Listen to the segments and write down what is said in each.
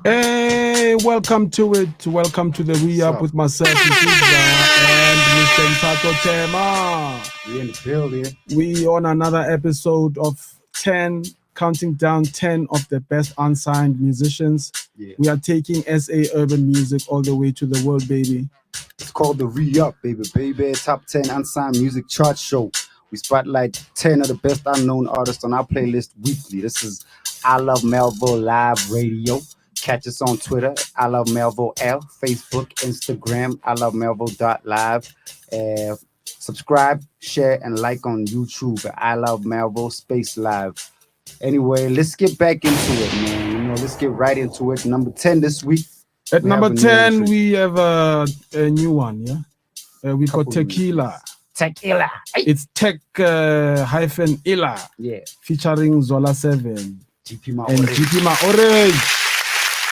Hey, welcome to it. Welcome to the Re-Up with myself, Nthuza, and Mr. Nthato THEMA. We in the building. We on another episode of 10, counting down 10 of the best unsigned musicians. Yeah. We are taking SA urban music all the way to the world, baby. It's called the Re-Up, baby. Top 10 unsigned music chart show. We spotlight 10 of the best unknown artists on our playlist weekly. This is I Love Melville Live Radio. Catch us on Twitter, I Love Melville L, Facebook, Instagram, I Love Melville.live. Subscribe, share, and like on YouTube at I Love Melville Space Live. Anyway, let's get back into it, man. Let's get right into it. Number 10 this week. At number 10, we have a new one, yeah? We got Tequila. Tequila. It's Tech-Illa. Yeah. Featuring Zola 7. GP Orange.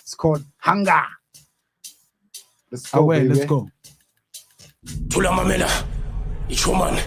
It's called Hunger. Let's go, baby. Let's go. Thula mamela ichomana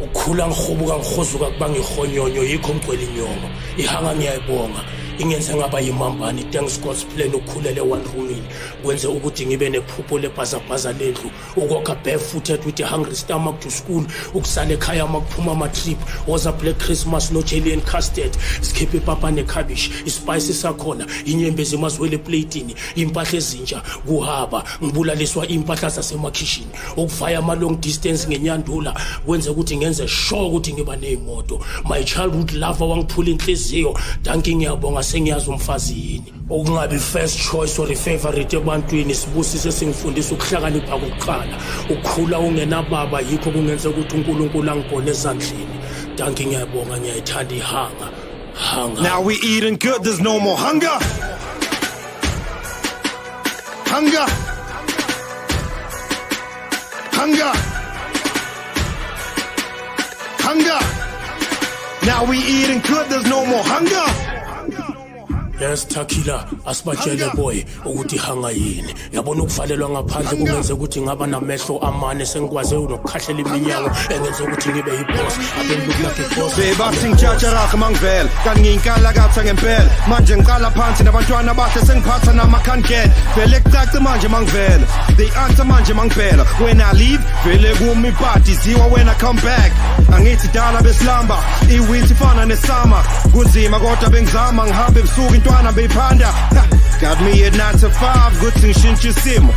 ukhula ngihubuka ngihozuka kubanga ihonyonyo yikho ngcwele inyongo ihanga ngiyayibonga ingenze ngaba yimambani thanks God's plan ukhulele one roomini kwenze ukuthi ngibe nephupho lebhazabhaza lendlu ukwakha barefooted with a hungry stomach to school ukusala ekhaya makuphuma ama trip was a black Christmas no jelly and custard skip papa nekhabish ispice sakhona inyembezi mazwele platini impahla ezintsha kuhaba ngibulaliswa impahla zasemakhishini ukuvaya ama long distance ngenyandula kwenze ukuthi ngenze sure ukuthi ngiba neimoto my childhood lover wangiphula inhliziyo danki ngiyabonga sengiyazi umfazi yini okungabi first choice or favorite ebantwini sibusise singifundisa ukuhlakanipha kokuqala ukukhula ungenababa yikho kungenza ukuthi uNkulunkulu angibone ezandleni danki ngiyabonga ngiyayithanda ihanga hunger. Now we eating good, there's no more hunger. Hunger. Hunger. Hunger. Now we eating good, there's no more hunger. Yes, Tequila, asibajele boy ukuthi hanga yini yabona ukuvalelwa ngaphandle kungenze ukuthi ngaba namehlo amane sengikwaze ukukhahlela iminyango engenze ukuthi ngibe yiboss abengilook like a boss bebathi ngijaja rakhe mangivela kanti ngiyinkala katha ngempela manje ngiqala phansi nabantwana bahle sengiphatha namakhandlela vele kucace manje mangivela they answer manje mangivela when I leave vele kumi party ziwa when I come back angithi dala besilamba iwinter fana nesummer kunzima kodwa bengizama ngihambe ebusuku intwana beyiphanda got me at 9 to 5 good thing shintsha isimo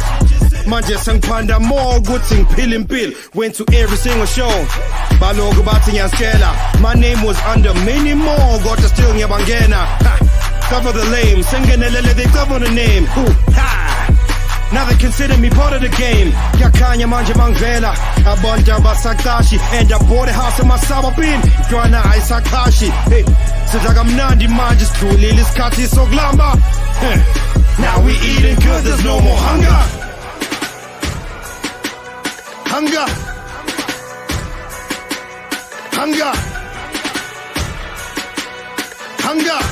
manje sengiphanda more good thing phila impilo went to every single show baloku bathi ngiyasitshela my name was under many more kodwa still ngiyabangena cover the lame sengenelele they cover the name now they consider me part of the game yakhanya manje mangivela abantu abasaqashi and I bought a house in Masabapini intwana ayisaqashi hey sidla kamnandi manje sidlulile isikhathi sokulamba now we eating good there's no more hunger hunger hunger hunger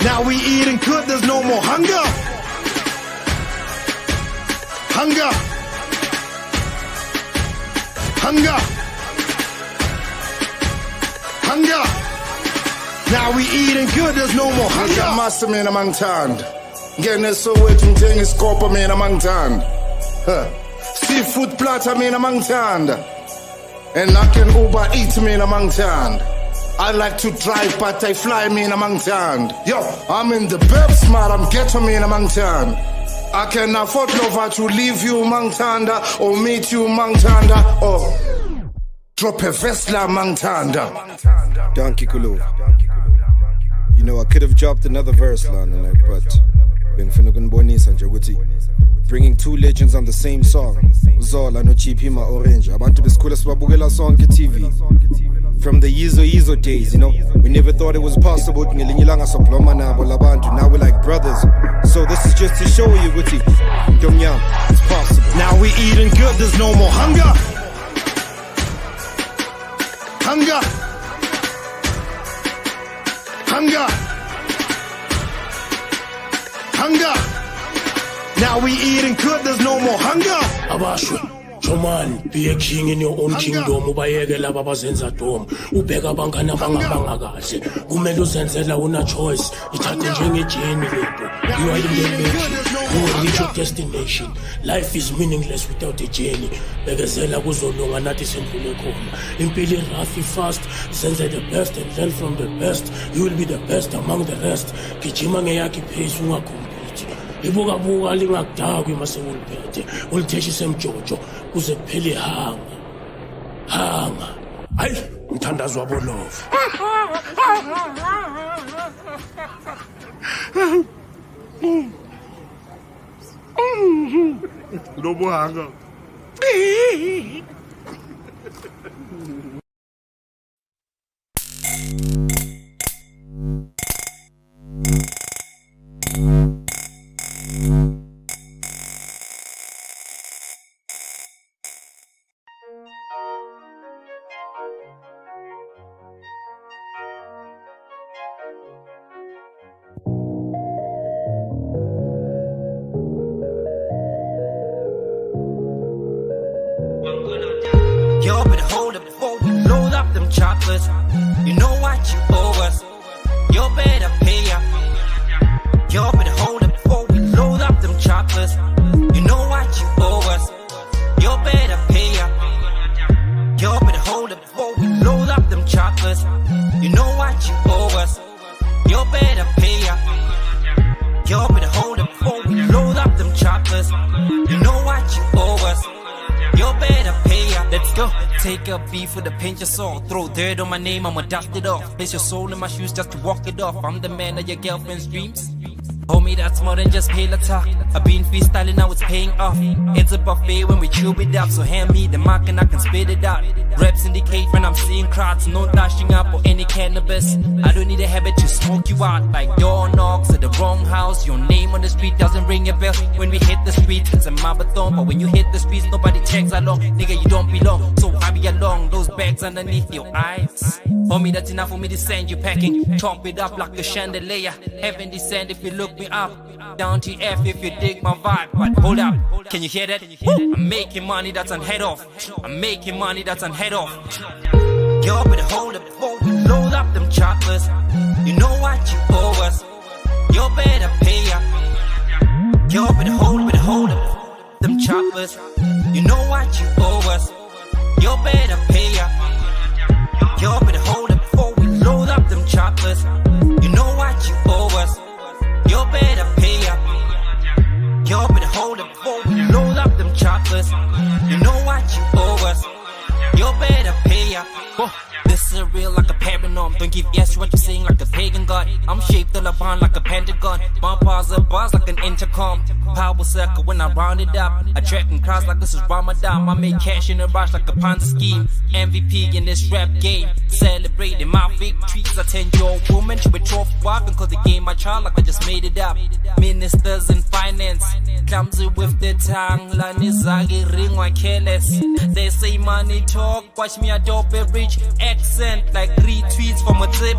now we eating good there's no more hunger hunger hunger hunger now we eating good there's no more hunger master mina mangithanda ngene sowethu ngithenga iskopa mina mangithanda seafood platter mina mangithanda and I can Uber eat mina mangithanda I like to drive but I fly mina mangithanda yo I'm in the Babs man I'm ghetto mina mangithanda I can afford never to leave you mangithanda or meet you mangithanda or drop a Vesla mangithanda Donkey Kulu. You know, I could have dropped another verse, Lana, but bringing two legends on the same song. Zola no GP ma Orange. Abantu besikhula sibabukela sonke TV. From the Yizo days, you know, we never thought it was possible. Now we're like brothers. So this is just to show you, Guti, it's possible. Now we eating good, there's no more hunger. Hunger. Hunger. Hunger. Now we eating good, there's no more hunger. Abashwe Choman, be a king in your own kingdom, ubayeke laba bazenza dom. Ubheka abangani abangabanga kahle. Kumele uzenzela una choice. Ithathe njengejeni lento. You are in the mission. You will reach your destination. Life is meaningless without a journey. Bekezela kuzolunga nathi sendlule khona. Impilo rough fast. Senze the best and learn from the best. You will be the best among the rest. Gijima ngeyakhe pace ungacompete. Ibuka lingakudakwi mase uliphethe. Ulitheshise emjojo kuze kuphele hanga. Hayi, mthandazo wabolovu. Lobo hanga. Yo, but hold up before we load up them choppers. You know what you owe us. You better pay up. Yo, but hold up before we load up them choppers. You know what you owe us. You better pay up. Yo, but hold up before we load up them choppers. You know what you owe us. You better pay up. Yo, but hold up before we load up them choppers. You know what you owe us. You better pay up. Let's go. Take a beat for the pinch of salt. Throw dirt on my name, I'ma dust it off. Place your soul in my shoes just to walk it off. I'm the man of your girlfriend's dreams. Homie, that's more than just pale attack. I've been freestyling, now it's paying off. It's a buffet when we chew it up. So hand me the mic and I can spit it out. Reps indicate when I'm seeing crowds. No dashing up or any cannabis. I don't need a habit to smoke you out. Like door knocks at the wrong house. Your name on the street doesn't ring a bell. When we hit the streets, it's a marathon. But when you hit the streets, nobody checks along. Nigga, you don't belong, so hurry along. Those bags underneath your eyes. Homie, that's enough for me to send you packing. Chomp it up like a chandelier. Heaven descend if you look me up. Down to F if you dig my vibe. But hold up, can you hear that? I'm making money that's unhead off. I'm making money that's unhead off. Yo, but hold up before we load up them choppers. You know what you owe us. You better pay up. Yo, but hold up them choppers. You know what you owe us. You better pay up. Yo, but hold up before we load up them choppers. You know what you owe us. You better pay up. Yo, but hold up before we load up them choppers. You know what you owe us. You better pay up. This is real like a paranorm. Don't give yes to what you're saying like a pagan god. I'm shaped all upon like a pentagon. My bars are bars like an intercom. Power circle when I round it up. Attracting crowds like this is Ramadan. I make cash in a rush like a Ponzi scheme. MVP in this rap game. Celebrating my victories. I 10-year-old woman, she with trophy wife. Cause the game my child like I just made it up. Ministers in finance. Clumsy with the tongue. Lanizagi ring or careless. They say money talk. Watch me a dope rich accent like retweets from a tip.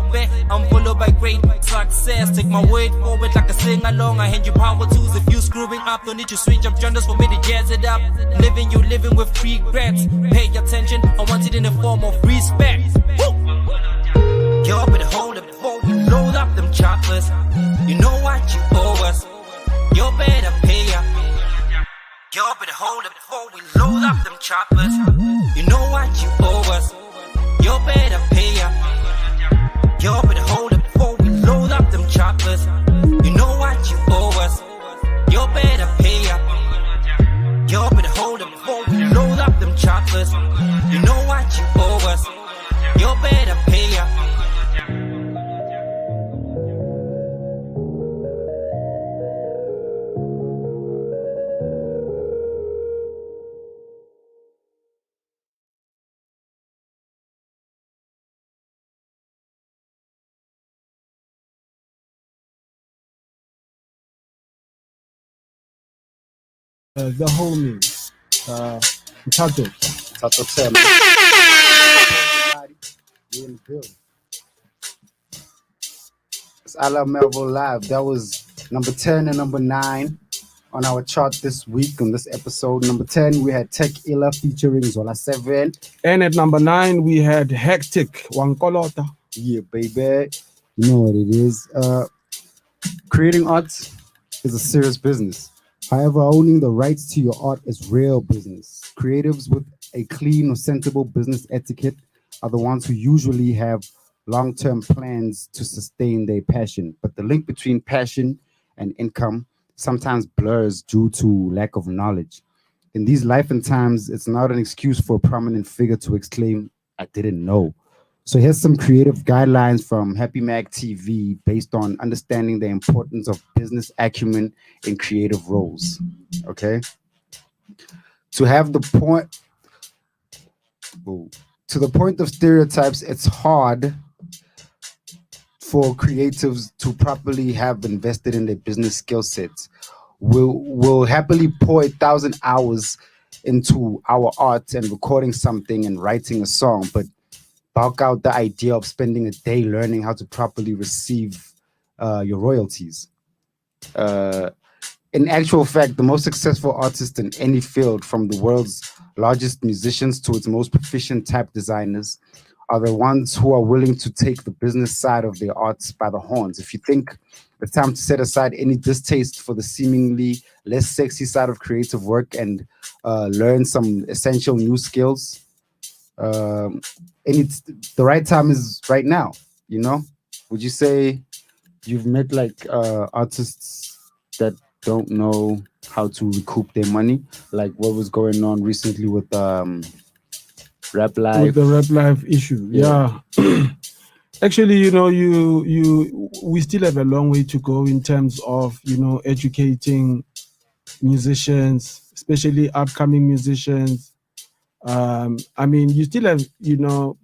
I'm followed by great success. Take my word forward like a sing along. I hand you power tools if you screwing up. Don't need to switch up genres for me to jazz it up. Living you living with regrets. Pay attention, I want it in the form of respect. Woo! Yo, but hold up before we load up them choppers. You know what you owe us. You better pay up. Yo, but hold up before we load up them choppers. You know what you owe us. You better pay up. Yo, but hold up before we load up them choppers. You know what you owe us. You better pay up. Yo, but hold up before we load up them choppers. You know what you owe us. You better pay up. The homie, Nthato. Nthato THEMA. We in the building. It's I Love Melville Live. That was number 10 and number 9 On our chart this week, on this episode number 10, we had Tech Illa featuring Zola 7. And at number 9, we had Hectic, Wankolota. Yeah, baby. You know what it is. Creating art is a serious business. However, owning the rights to your art is real business. Creatives with a clean or sensible business etiquette are the ones who usually have long-term plans to sustain their passion. But the link between passion and income sometimes blurs due to lack of knowledge. In these life and times, it's not an excuse for a prominent figure to exclaim, "I didn't know." So here's some creative guidelines from Happy Mag TV based on understanding the importance of business acumen in creative roles. Okay. To have the point to the point of stereotypes, it's hard for creatives to properly have invested in their business skill sets. We'll happily pour 1,000 hours into our art and recording something and writing a song, but bulk out the idea of spending a day learning how to properly receive your royalties. In actual fact, the most successful artists in any field, from the world's largest musicians to its most proficient type designers, are the ones who are willing to take the business side of their arts by the horns. If you think it's time to set aside any distaste for the seemingly less sexy side of creative work and learn some essential new skills, and it's the right time is right now. You know, would you say you've met like artists that don't know how to recoup their money, like what was going on recently with Rap Life? With the Rap Life issue, yeah. Actually, you know, we still have a long way to go in terms of, you know, educating musicians, especially upcoming musicians. I mean, you still have, you know,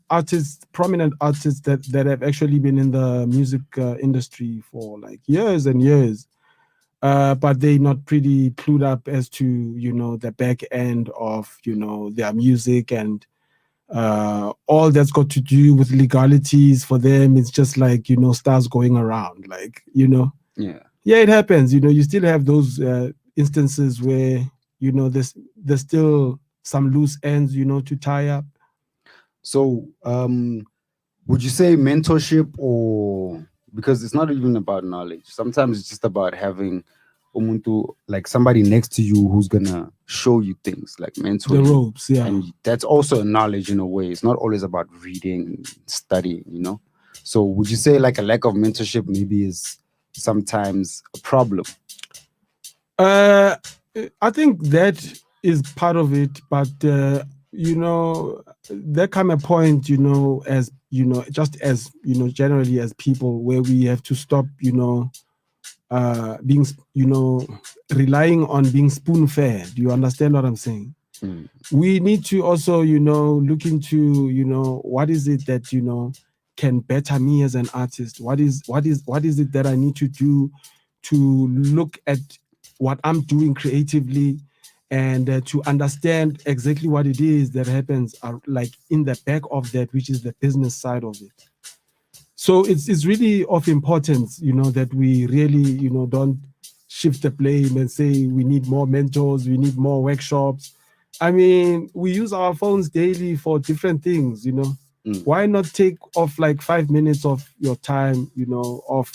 artists, prominent artists that have actually been in the music industry for like years and years, but they're not pretty clued up as to, you know, the back end of, you know, their music and all that's got to do with legalities for them. It's just like, you know, stars going around, like, you know. Yeah, it happens. You know, you still have those instances where, you know, there's still some loose ends, you know, to tie up. So would you say mentorship, or because it's not even about knowledge, sometimes it's just about having umuntu, like somebody next to you who's gonna show you things, like mentor The you. ropes, yeah. And that's also a knowledge in a way. It's not always about reading, studying, you know. So would you say like a lack of mentorship maybe is sometimes a problem? I think that is part of it, but you know, there come a point, you know, as you know, just as you know, generally as people, where we have to stop, you know, being, you know, relying on being spoon fed. Do you understand what I'm saying? We need to also, you know, look into, you know, what is it that, you know, can better me as an artist? What is it that I need to do to look at what I'm doing creatively and to understand exactly what it is that happens like in the back of that, which is the business side of it. So it's really of importance, you know, that we really, you know, don't shift the blame and say we need more mentors, we need more workshops. I mean, we use our phones daily for different things, you know. Why not take off like 5 minutes of your time, you know, of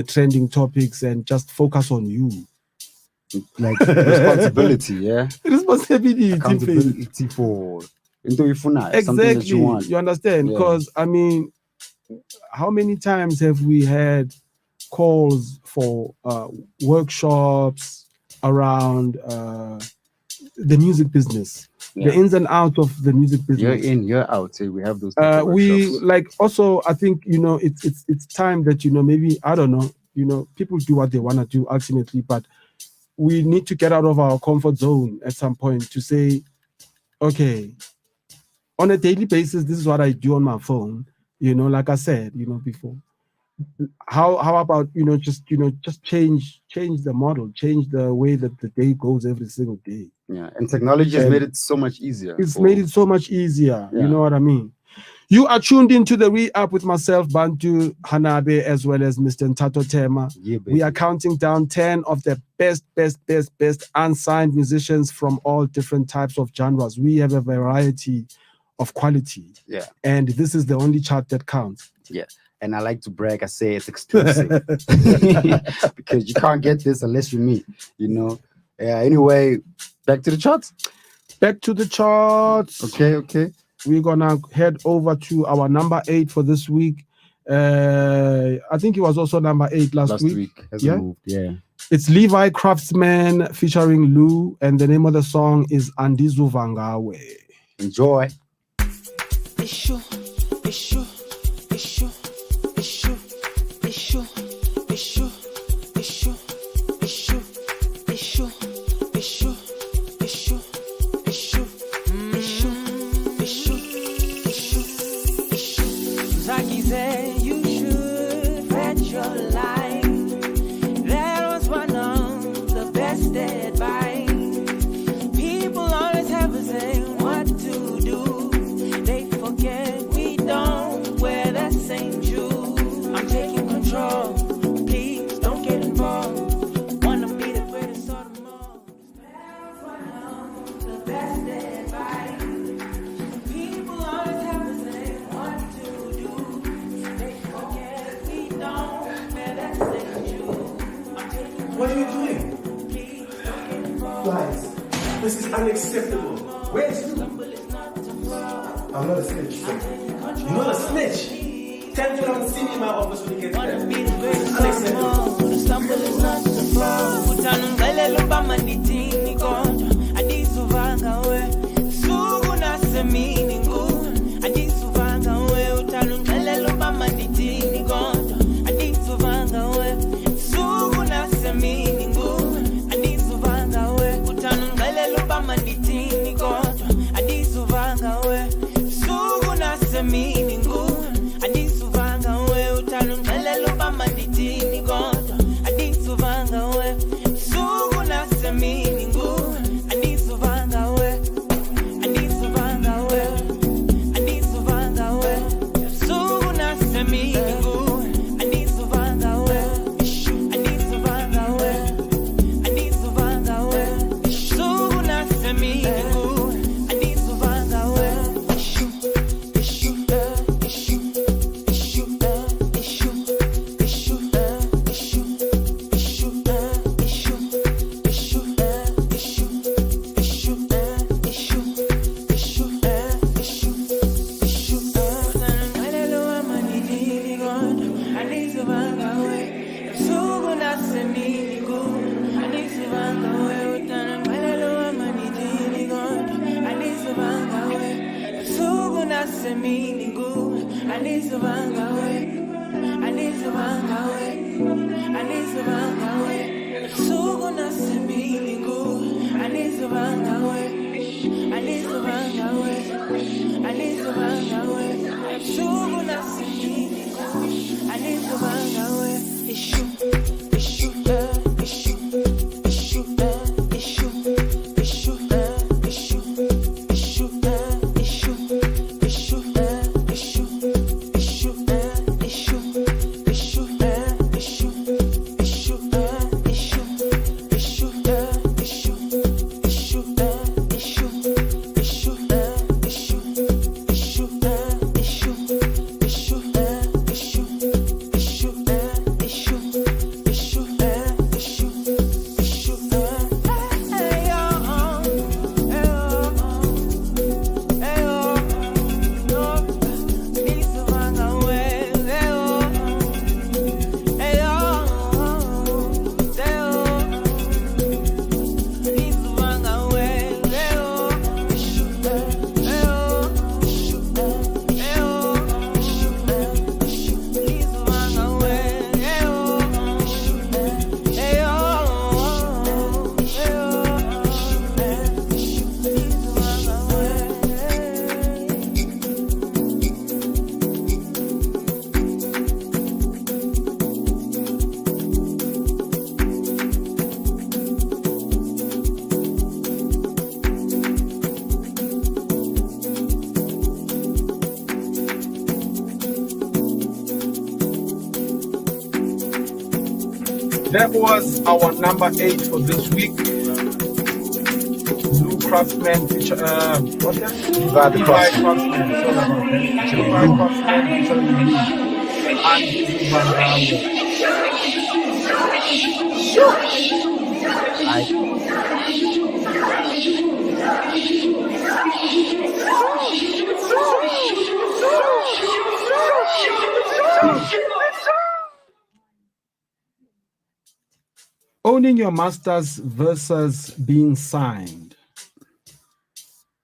trending topics and just focus on you? Like responsibility, yeah. Responsibility, Accountability for something that exactly. you want. You understand? Yeah. Because I mean, how many times have we had calls for workshops around the music business, the ins and outs of the music business? Year in, year out, say we have those. We like also, I think, you know, it's time that, you know, maybe, I don't know, you know, people do what they want to do ultimately, but we need to get out of our comfort zone at some point to say, okay, on a daily basis, this is what I do on my phone. You know, like I said, you know, before. How about, you know, just change the model, change the way that the day goes every single day. Yeah, and technology has made it so much easier. It's made it so much easier. You know what I mean? You are tuned into the Re-Up with myself, Bantu HANNABE, as well as Mr. Nthato THEMA. Yeah, baby. We are counting down 10 of the best unsigned musicians from all different types of genres. We have a variety of quality. Yeah. And this is the only chart that counts. Yeah. And I like to brag, I say it's exclusive. Because you can't get this unless you meet, you know. Yeah, anyway, back to the charts. Back to the charts. Okay. We're gonna head over to our number 8 for this week. I think it was also number 8 last week. Hasn't moved, yeah. It's Levi Craftsman featuring Lou, and the name of the song is Andizuvangawe. Enjoy. Issue. Zaki said you should bet your life. That was one of the best advice. People always have a say what to do. They forget we don't wear the same shoes. I'm taking control. Please don't get involved. Wanna be the greatest of them all. That was one of the best advice. People always have a say what to do. They forget we don't wear the same shoes. I'm taking What are you doing? Please don't get involved. Guys, this is unacceptable. Where's you? I'm not a snitch. You're not a snitch. Tell me I'm sitting in my office when you get there. Wanna be the greatest of them all. The stumble is not the fall. Utanungele lupa manditini konja. Adisuvanga we. Sugu na semini ngu. Adisuvanga we. Utanungele lupa manditini konja. Adisuvanga we. Sugu na semini ngu. Adisuvanga we. Utanungele lupa manditini konja. Adisuvanga we. Sugu na semini ngu. Adisuvanga we. Utanungele lupa manditini konja. Adisuvanga we. Sugu na semini ngu. Adisuvanga we. Adisuvanga we. Adisuvanga we. Sugu na semini ngu. Adisuvanga we. Adisuvanga we. Adisuvanga we. Sugu na semini ngu. Adisuvanga we. That was our number 8 for this week. Blue Craftsman feature, what's that? Levi the Craftsman. Craftsman. Sorry about that. Levi Craftsman featuring Blue. Owning your masters versus being signed.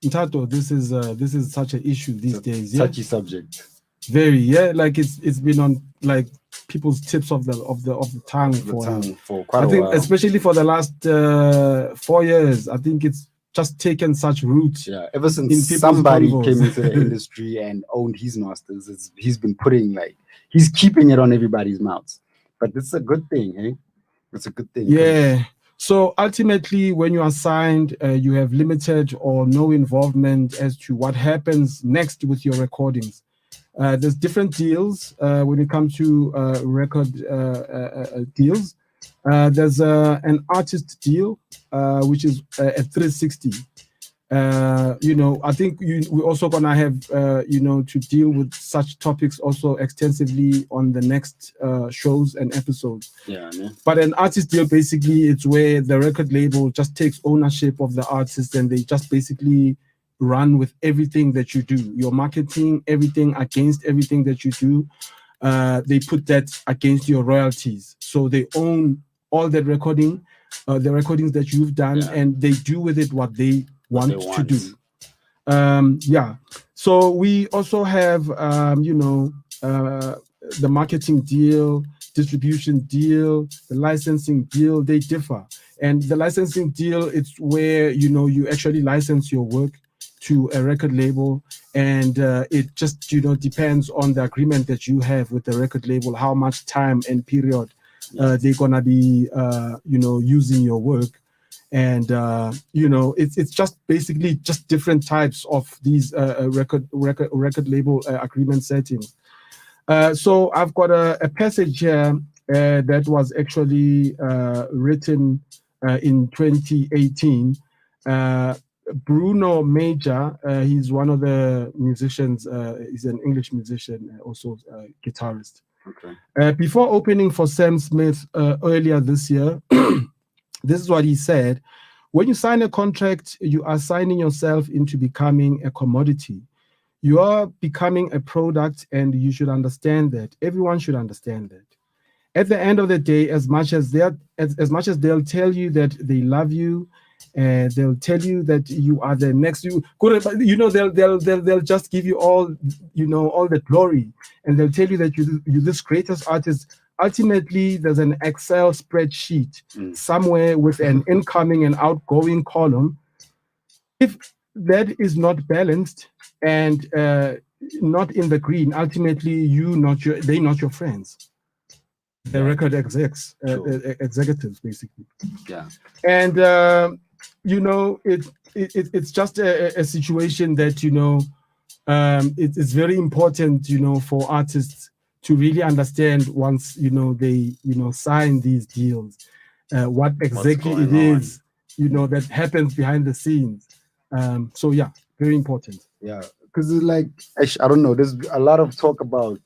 Nthato, this is such an issue these days. Yeah? Touchy subject. Very, yeah. Like it's been on like people's tips of the tongue For quite a while. especially for the last 4 years. I think it's just taken such root. Yeah, ever since somebody came into the industry and owned his masters, he's been putting he's keeping it on everybody's mouths. But this is a good thing, eh? It's a good thing. Yeah. So ultimately, when you are signed, you have limited or no involvement as to what happens next with your recordings. There's different deals when it comes to record deals. There's an artist deal, which is at 360. I think we're also gonna have to deal with such topics also extensively on the next shows and episodes. Yeah, man. But an artist deal, basically, it's where the record label just takes ownership of the artist and they just basically run with everything that you do, your marketing, everything against everything that you do. They put that against your royalties, so they own all that recording, the recordings that you've done, and they do with it what they want to do. So we also have the marketing deal, distribution deal, the licensing deal. They differ, and the licensing deal, it's where you actually license your work to a record label, and it just depends on the agreement that you have with the record label, how much time and period they're gonna be using your work. And it's just basically just different types of these record label agreement settings. So I've got a passage here that was actually written in 2018. Bruno Major, he's one of the musicians. He's an English musician, also a guitarist. Okay. Before opening for Sam Smith earlier this year, this is what he said: when you sign a contract, you are signing yourself into becoming a commodity. You are becoming a product, and you should understand that. Everyone should understand that. At the end of the day, as much as they'll tell you that they love you, they'll tell you that you are the next they'll just give you all the glory, and they'll tell you that you're this greatest artist. Ultimately, there's an Excel spreadsheet somewhere with an incoming and outgoing column. If that is not balanced and not in the green, ultimately they're not your friends. The record executives, basically. Yeah. And it's just a situation that it's very important for artists to really understand once they sign these deals, what exactly it is that happens behind the scenes. So yeah, very important. Yeah, because it's I don't know, there's a lot of talk about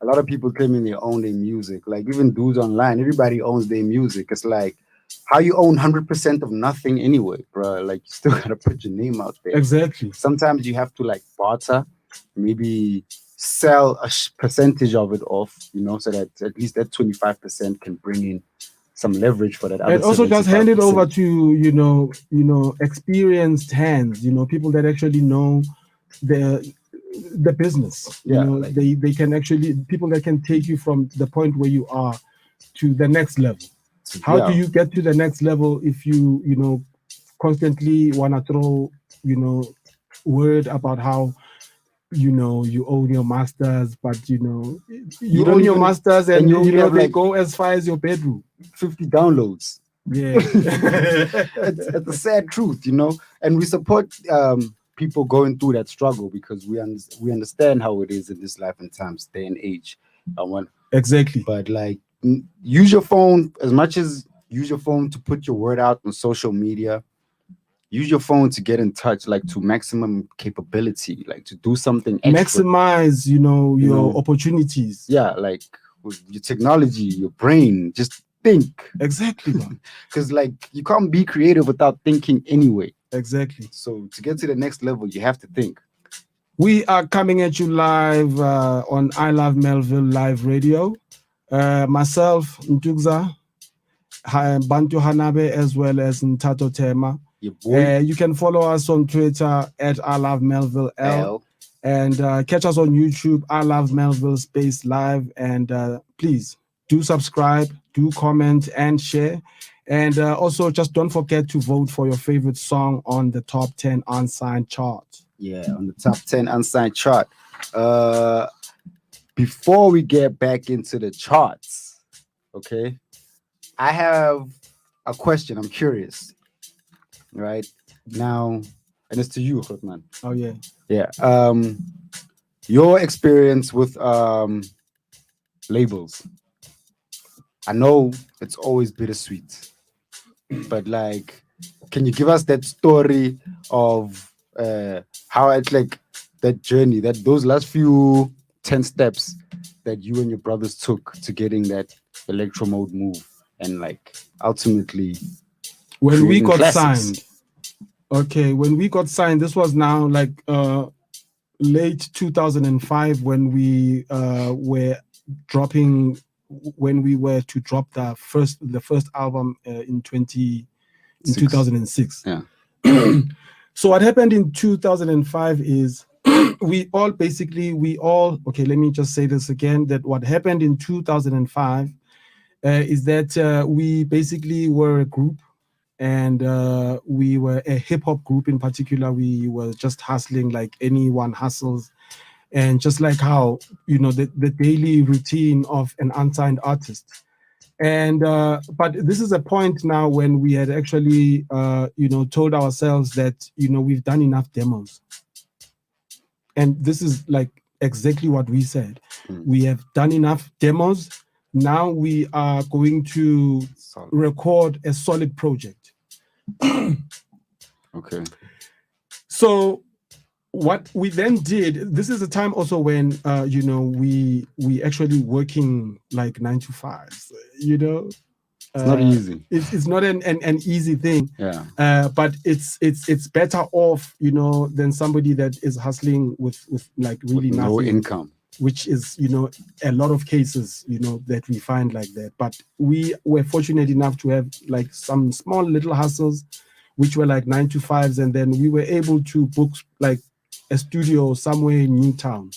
a lot of people claiming they own their music. Like even dudes online, everybody owns their music. It's like, how you own 100% of nothing anyway, bro? Like you still gotta put your name out there. Exactly. Sometimes you have to barter, maybe sell a percentage of it off, so that at least that 25% can bring in some leverage for that. And also just hand it over to experienced hands, people that actually know the business. They can actually, people that can take you from the point where you are to the next level. How do you get to the next level if you constantly want to throw word about how you own your masters, but you own your masters and they go as far as your bedroom. 50 downloads. Yeah. it's a sad truth, and we support people going through that struggle because we understand how it is in this life and times, day and age. Exactly. But use your phone as much as use your phone to put your word out on social media. Use your phone to get in touch, like to maximum capability, like to do something extra. Maximize, your opportunities. Yeah, like with your technology, your brain, just think. Exactly, man. Because like you can't be creative without thinking anyway. Exactly. So to get to the next level, you have to think. We are coming at you live on I Love Melville Live Radio. Myself, Ntukza, Bantu HANNABE, as well as Nthato THEMA. You can follow us on Twitter at I Love Melville L. And catch us on YouTube, I Love Melville Space Live. And please do subscribe, do comment, and share. And also just don't forget to vote for your favorite song on the top 10 unsigned chart. Yeah, on the top 10 unsigned chart. Before we get back into the charts, okay, I have a question. I'm curious. Right now, and it's to you, Khotman. Oh yeah. Yeah. Your experience with labels. I know it's always bittersweet, but like, can you give us that story of how it's like that journey, that those last few 10 steps that you and your brothers took to getting that electro mode move, and like ultimately when we got classics. when we got signed, this was now like late 2005 when we were to drop the first album in 2006. Yeah. So what happened in 2005 is we all okay, let me just say this again, that what happened in 2005 is that we basically were a group, and we were a hip-hop group in particular. We were just hustling like anyone hustles, and just like how the daily routine of an unsigned artist. And but this is a point now when we had actually told ourselves that we've done enough demos, and this is like exactly what we said. We have done enough demos. Now we are going to record a solid project. Okay. So what we then did, this is a time also when we actually working like 9 to 5. It's not easy. It's not an easy thing. Yeah. But it's better off than somebody that is hustling with like really with nothing, no income, which is a lot of cases that we find like that. But we were fortunate enough to have like some small little hustles which were like 9 to 5s, and then we were able to book like a studio somewhere in Newtown,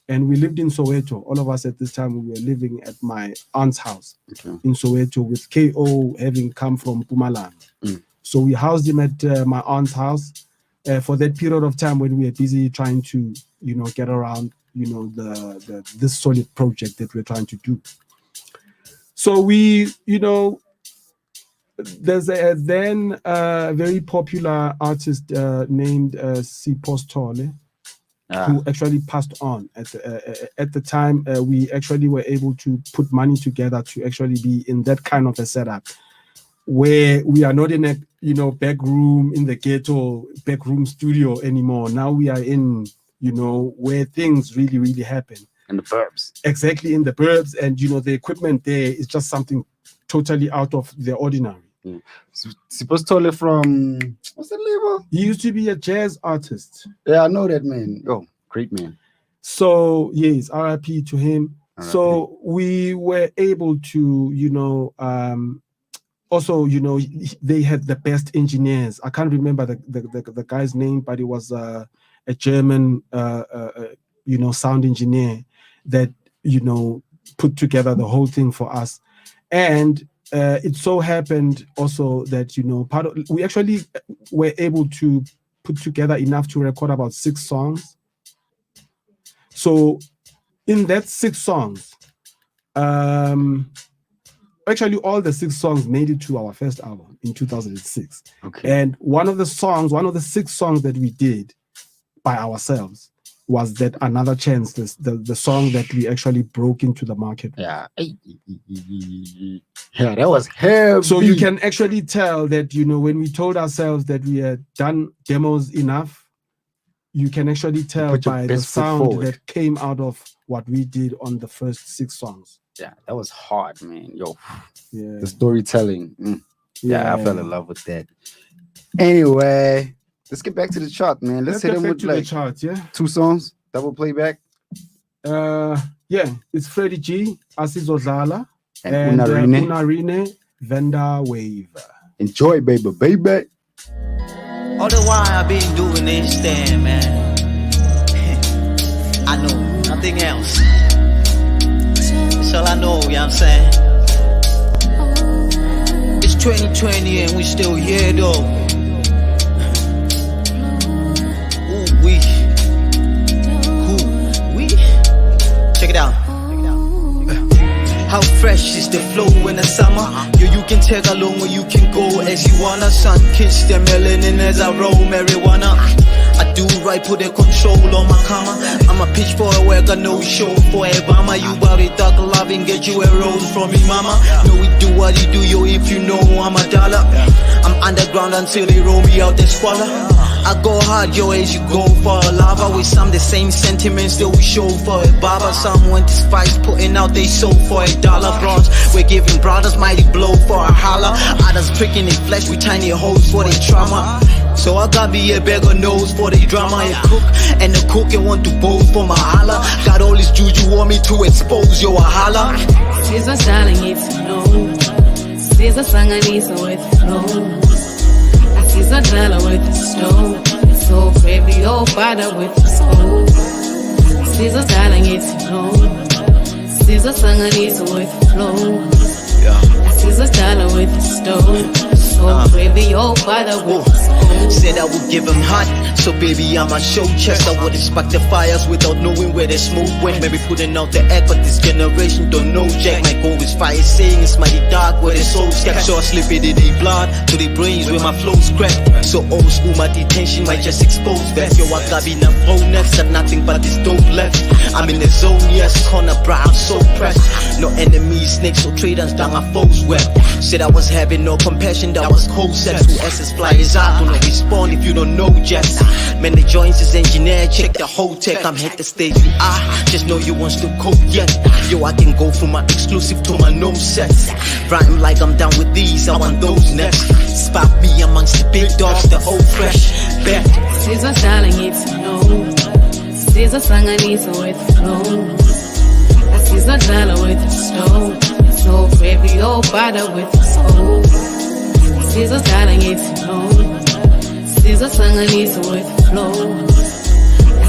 and we lived in Soweto. All of us at this time, we were living at my aunt's house in Soweto, with KO having come from Mpumalanga. So we housed him at my aunt's house for that period of time when we were busy trying to get around this solid project that we're trying to do. So we there's a then very popular artist named Sipostole, who actually passed on at the time. We actually were able to put money together to actually be in that kind of a setup where we are not in a back room in the ghetto, back room studio anymore. Now we are in where things really, really happen. In the burbs. Exactly, in the burbs. And the equipment there is just something totally out of the ordinary. Sipostole from what's that label? He used to be a jazz artist. Yeah, I know that man. Oh, great man. So yes, RIP to him. RIP. So we were able to also they had the best engineers. I can't remember the guy's name, but it was a German sound engineer that put together the whole thing for us. And it so happened also that we actually were able to put together enough to record about 6 songs. So in that 6 songs, actually all the 6 songs made it to our first album in 2006. Okay. And one of the 6 songs that we did by ourselves was that Another Chance, the song that we actually broke into the market. Yeah, that was heavy. So you can actually tell that, when we told ourselves that we had done demos enough, you can actually tell by the sound that came out of what we did on the first 6 songs. Yeah, that was hard, man. Yo, yeah. The storytelling. Yeah, I fell in love with that. Anyway, let's get back to the chart, man. Let's hit them with like the chart, 2 songs that will play back. It's Freddie G, Asizodlala, and Unarine, Venda Wave. Enjoy, baby. All the while I've been doing this thing, man. I know nothing else. That's all I know, you know what I'm saying? It's 2020 and we still here though. Check it out. How fresh is the flow in the summer? Yo, you can tag along or you can go as you wanna. Sun kiss the melanin as I roll marijuana. I do right, put the control on my karma. I'm a pitch for a work, I know show for a mama. You about it, dark loving, get you a rose from me, mama. No, we do what you do, yo, if you know I'm a dollar. I'm underground until they roll me out the squalor. I go hard, yo, as you go for a lava. With some the same sentiments that we show for a baba. Some went to spice, putting out they soul for $1 bronze. We're giving brothers mighty blow for a holler. Others pricking in flesh with tiny holes for their trauma. So I got me a bag of nose for the drama. I cook and the cook and want to both for my holla. Got all this juju want me to expose, yo, a holla. Siza darling, it's no. Siza sanganisa with flow. Siza dala with the stone. So baby, oh, bother with the stone. Siza darling, it's no. Siza sanganisa with flow. Siza dala with the stone. So baby, oh, bother with the stone. Said I would give him hot, so baby I'ma show chest. I would spark the fires without knowing where the smoke went. Maybe putting out the act, but this generation don't know jack. My goal is fire saying it's mighty dark where the souls kept. So I slip it in the blood to the brains where my flows crack. So old school my detention might just expose that. Yo, I got enough bonus, got nothing but this dope left. I'm in the zone, yes, corner bra, I'm so pressed. No enemies, snakes or traders down my foes web. Said I was having no compassion, that was cold sex. Who SS flyers out, don't respond if you don't know jets. Man, the joints is engineered, check the whole tech. I'm hit the stage, just know you want to cope yet. Yo, I can go from my exclusive to my no sets. Rhyme like I'm down with these, I want those next. Spot me amongst the big dogs, the old fresh bet. Siza darling, it's no. Siza sanganisa with flow. Siza dala with the stone. So baby, oh, bother with the stone. Siza darling, it's no. Siza sanganisa with flow.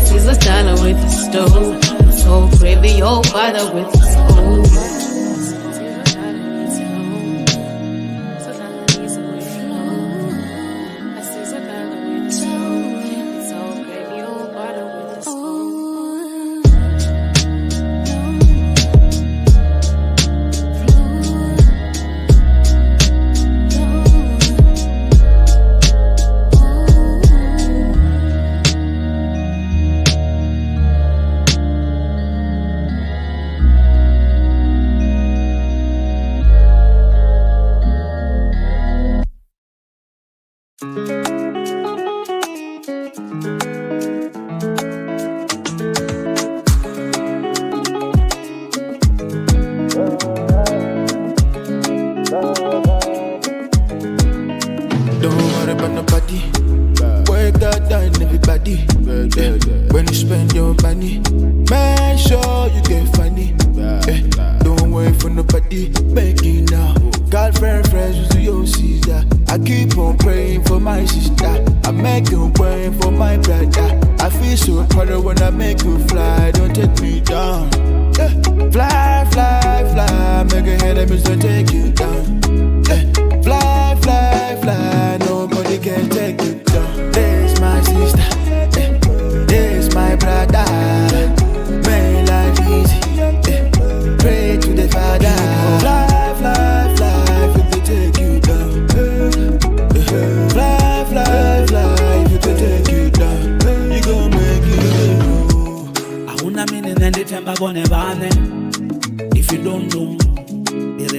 Siza dala with the stone. So baby, oh, bother with the stone.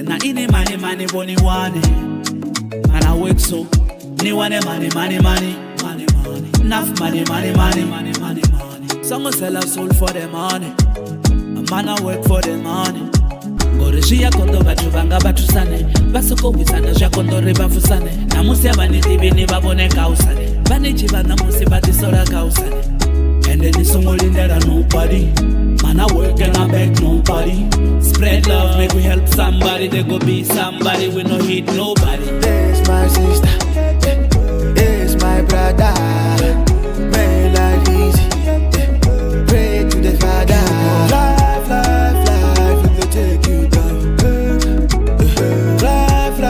Na ini money boni wane. And I work so ni wane money. Enough money. Some sell our soul for the money. A man I work for the money. Gorishiya kondo batu vanga batu sane. Basoko wisana jakondo riba fusane. Namusi abani tibini babone kausane. Bani chiba namusi bati sora kausane. And then it's only that nobody. Man I work and I beg nobody. Spread love, make we help somebody. There go be somebody, we no hit nobody. There's my sister, there's my brother. May life easy, pray to the Father. Life, if they take you down. Life,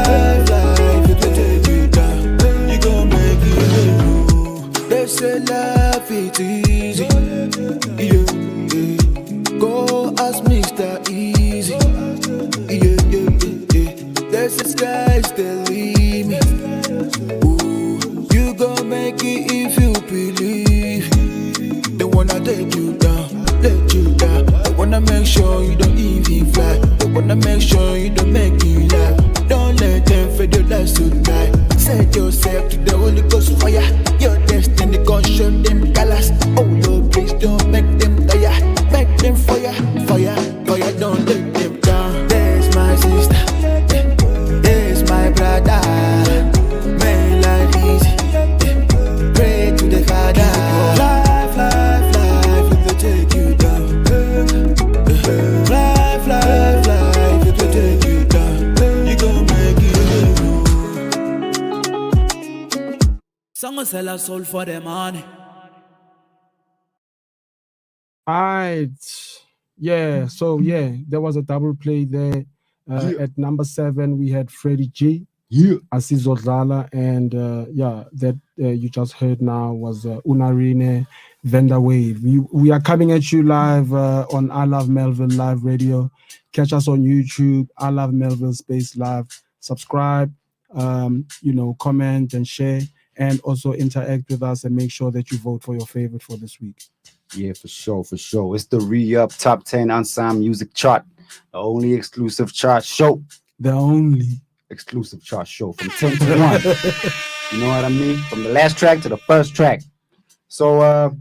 if they take you down. You gon' make it. They say life is easy, yeah. Go ask Mr. Easy, yeah. There's the sky's the limit. Ooh, you gon' make it if you believe. They wanna take you down, let you down. They wanna make sure you don't even fly. They wanna make sure you don't make you laugh. Don't let them fade your life tonight. Set yourself to the Holy Ghost fire. Your destiny gon' show them colors. Oh Lord, please don't make them tire. Make them fire. Don't let them down. There's my sister, there's my brother. May life easy, pray to the Father. Life, if they take you down. Life, if they take you down. You gon' make it. Some sell our soul for the money. Right. Yeah. So there was a double play there. At number 7, we had Freddie G. Yeah. Asizo Dlala, and that you just heard now was Unarine Venda Wave. We are coming at you live on I Love Melville Live Radio. Catch us on YouTube, I Love Melville Space Live. Subscribe, comment and share, and also interact with us and make sure that you vote for your favorite for this week. Yeah, for sure. It's the Re-Up Top 10 Ensemble Music Chart, the only exclusive chart show. The only exclusive chart show from 10 to 1. You know what I mean? From the last track to the first track. So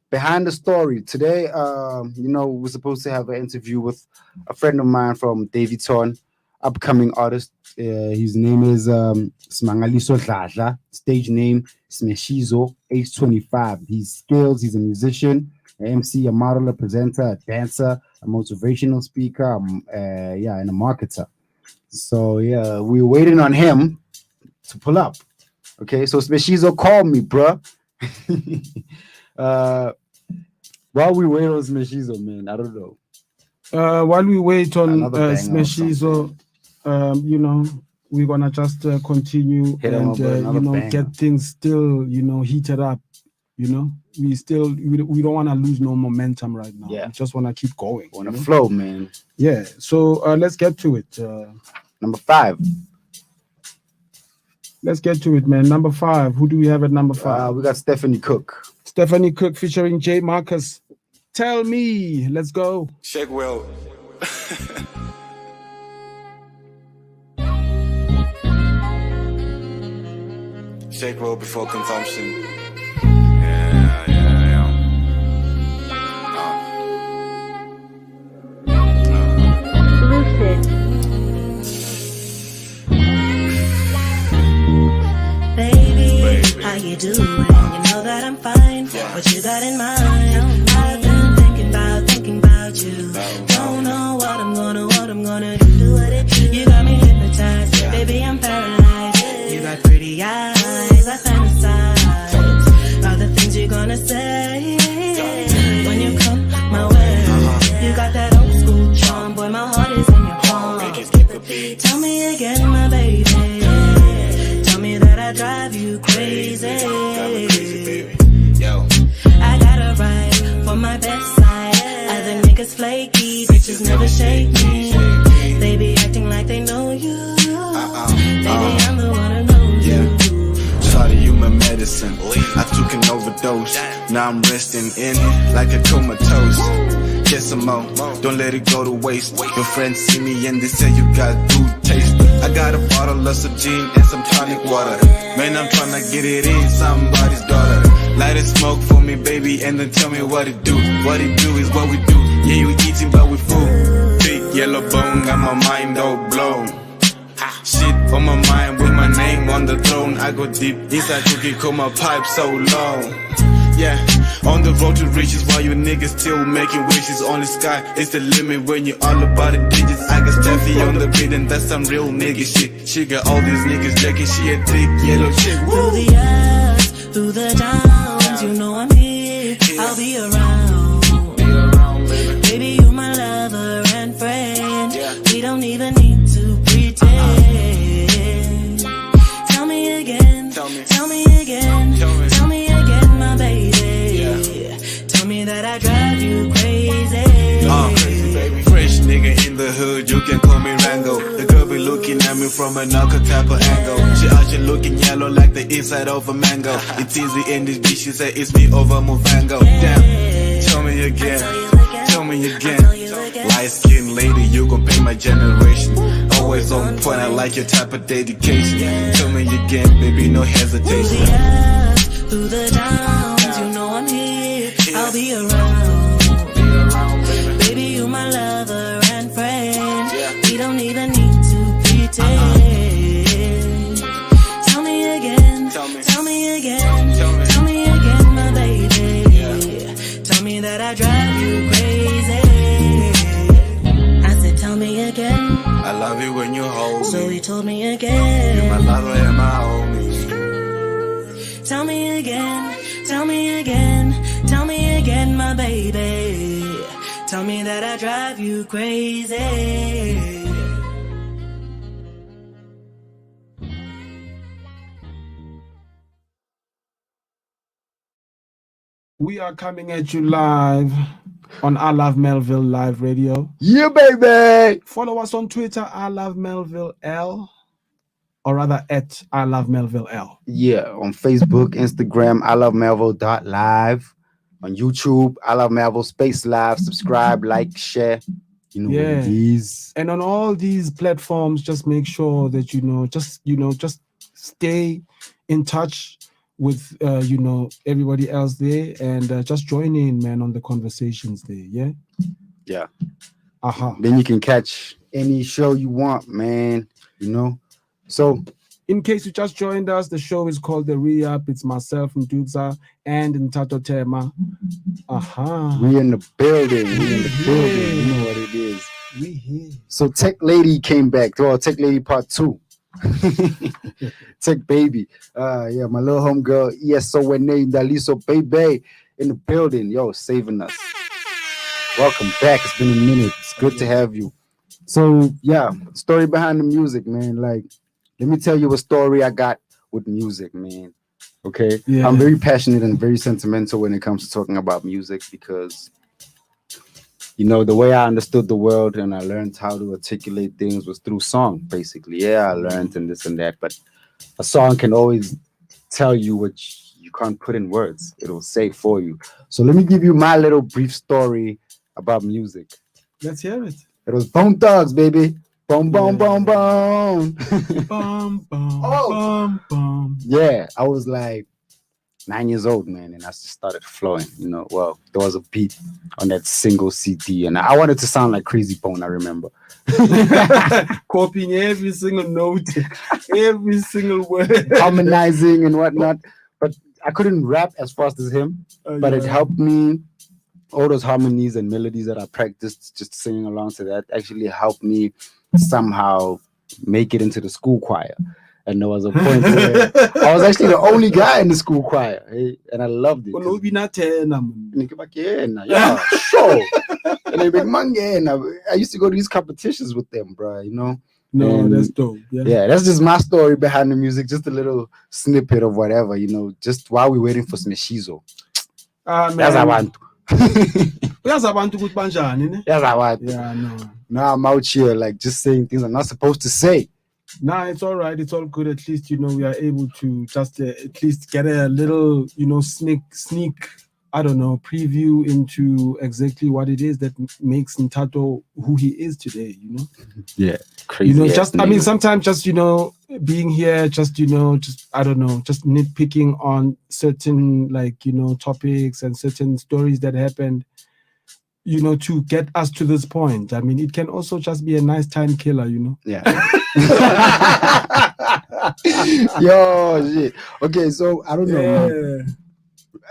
behind the story today, we're supposed to have an interview with a friend of mine from Davidson, upcoming artist. His name is Smangaliso Dladla, stage name Smeshizo, age 25. He's skills, he's a musician, an MC, a model, a presenter, a dancer, a motivational speaker, and a marketer. So we're waiting on him to pull up. Okay, so Smeshizo called me, bruh. While we wait on Smeshizo, man, I don't know. While we wait on Smeshizo, we're gonna just continue and get things still heated up. We don't want to lose no momentum right now. We just want to keep going on the flow, man. Yeah, so let's get to it. Number 5. Let's get to it, man. Number 5. Who do we have at number 5? We got Stephanie Cook. Stephanie Cook featuring J Marcus. Tell me. Let's go. Shake well. Shake well before consumption. Baby, how you doing? You know that I'm fine. What you got in mind? I've been thinking about you. Don't know what I'm gonna do. You got me hypnotized, baby, I'm paralyzed. You got pretty eyes, I fantasize about the things you're gonna say when you come my way. You got that old school charm, boy, my heart is in your palm. Tell me again, my baby. Tell me that I drive you crazy. I got a ride for my best side. Other niggas flaky, bitches never shake me. They be acting like they know you. Baby, I'm the one who knows you. Shawty, you my medicine. I took an overdose. Now I'm resting in like a comatose. get some more. Don't let it go to waste. Your friends see me and they say you got good taste. I got a bottle of some gin and some tonic water. Man, I'm tryna get it in somebody's daughter. Light a smoke for me, baby, and then tell me what it do. What it do is what we do. Yeah, we eating, but we full. Big yellow bone, got my mind all blown. Shit on my mind with my name on the throne. I go deep inside to get my pipe so long. Yeah, on the road to riches while you niggas still making wishes. Only sky is the limit when you all about the digits. I got Steffi on the beat and that's some real nigga shit. She got all these niggas jacking, she a thick yellow chick. Through the ups, through the downs, you know I'm here, I'll be around. Baby, you my lover and friend. We don't even need to pretend. Tell me again, tell me again, tell me again, my baby. Tell me that I drive you crazy. Crazy baby, fresh nigga in the hood, you can call me Rango. The girl be looking at me from an knuckle type of angle. She out here looking yellow like the inside of a mango. It's easy in this bitch, she say it's me over Movango. Damn, tell me again, tell me again. Light skinned lady, you gon' pay my generation. Always on point, I like your type of dedication. Tell me again, baby, no hesitation. Through the downs, you know I'm here, I'll be around. Baby, you my lover and friend. We don't even need to pretend. Tell me again, tell me again, tell me again, my baby. Tell me that I drive you crazy. I said, tell me again. I love you when you hold me. So he told me again. You're my lover and my homie. Tell me again, tell me again, tell me again, my baby. Tell me that I drive you crazy. We are coming at you live on I Love Melville Live Radio. Yeah, baby. Follow us on Twitter, I Love Melville L, or rather at I Love Melville L. Yeah, on Facebook, Instagram, I Love Melville.live. On YouTube, I Love Melville Space Live. Subscribe, like, share. You know what it is. And on all these platforms, just make sure that just stay in touch with everybody else there, and just join in, man, on the conversations there. Yeah. Then you can catch any show you want, man. So in case you just joined us, the show is called The Re-Up. It's myself, Nthuza, and Nthato THEMA. We in the building. You know what it is. We here. So Tech Lady came back. Tech Lady Part 2. Tech Baby. Yeah, my little homegirl, ESONA Daliso Baby in the building. Yo, saving us. Welcome back. It's been a minute. It's good to have you. So, yeah, story behind the music, man. Like, let me tell you a story I got with music, man. Okay? Yeah. I'm very passionate and very sentimental when it comes to talking about music because, the way I understood the world and I learned how to articulate things was through song, basically. Yeah, I learned and this and that, but a song can always tell you what you can't put in words. It'll say for you. So let me give you my little brief story about music. Let's hear it. It was Bone Thugs, baby. Boom, boom, boom, boom. Bum, bum, bum. Yeah, I was like 9 years old, man, and I just started flowing. Well, there was a beat on that single CD, and I wanted to sound like Crazy Bone, I remember. Copying every single note, every single word, harmonizing and whatnot. But I couldn't rap as fast as him, but it helped me. All those harmonies and melodies that I practiced just singing along to that actually helped me somehow make it into the school choir. And there was a point where I was actually the only guy in the school choir, and I loved it. Yeah, sure. And they big man, I used to go to these competitions with them, bro. No, that's dope. Yeah, that's just my story behind the music. Just a little snippet of whatever, just while we're waiting for Smashizo. That's how I want. Yes, I want. Yeah, no. Now I'm out here like just saying things I'm not supposed to say. Nah, it's all right. It's all good. At least we are able to just at least get a little sneak I don't know, preview into exactly what it is that makes Nthato who he is today, you know? Yeah, crazy. You know, just, I mean, sometimes just, you know, being here, just, you know, just, I don't know, just nitpicking on certain, like, you know, topics and certain stories that happened, you know, to get us to this point. I mean, it can also just be a nice time killer, you know? Yeah. Yo, shit. Okay, so I don't know, man.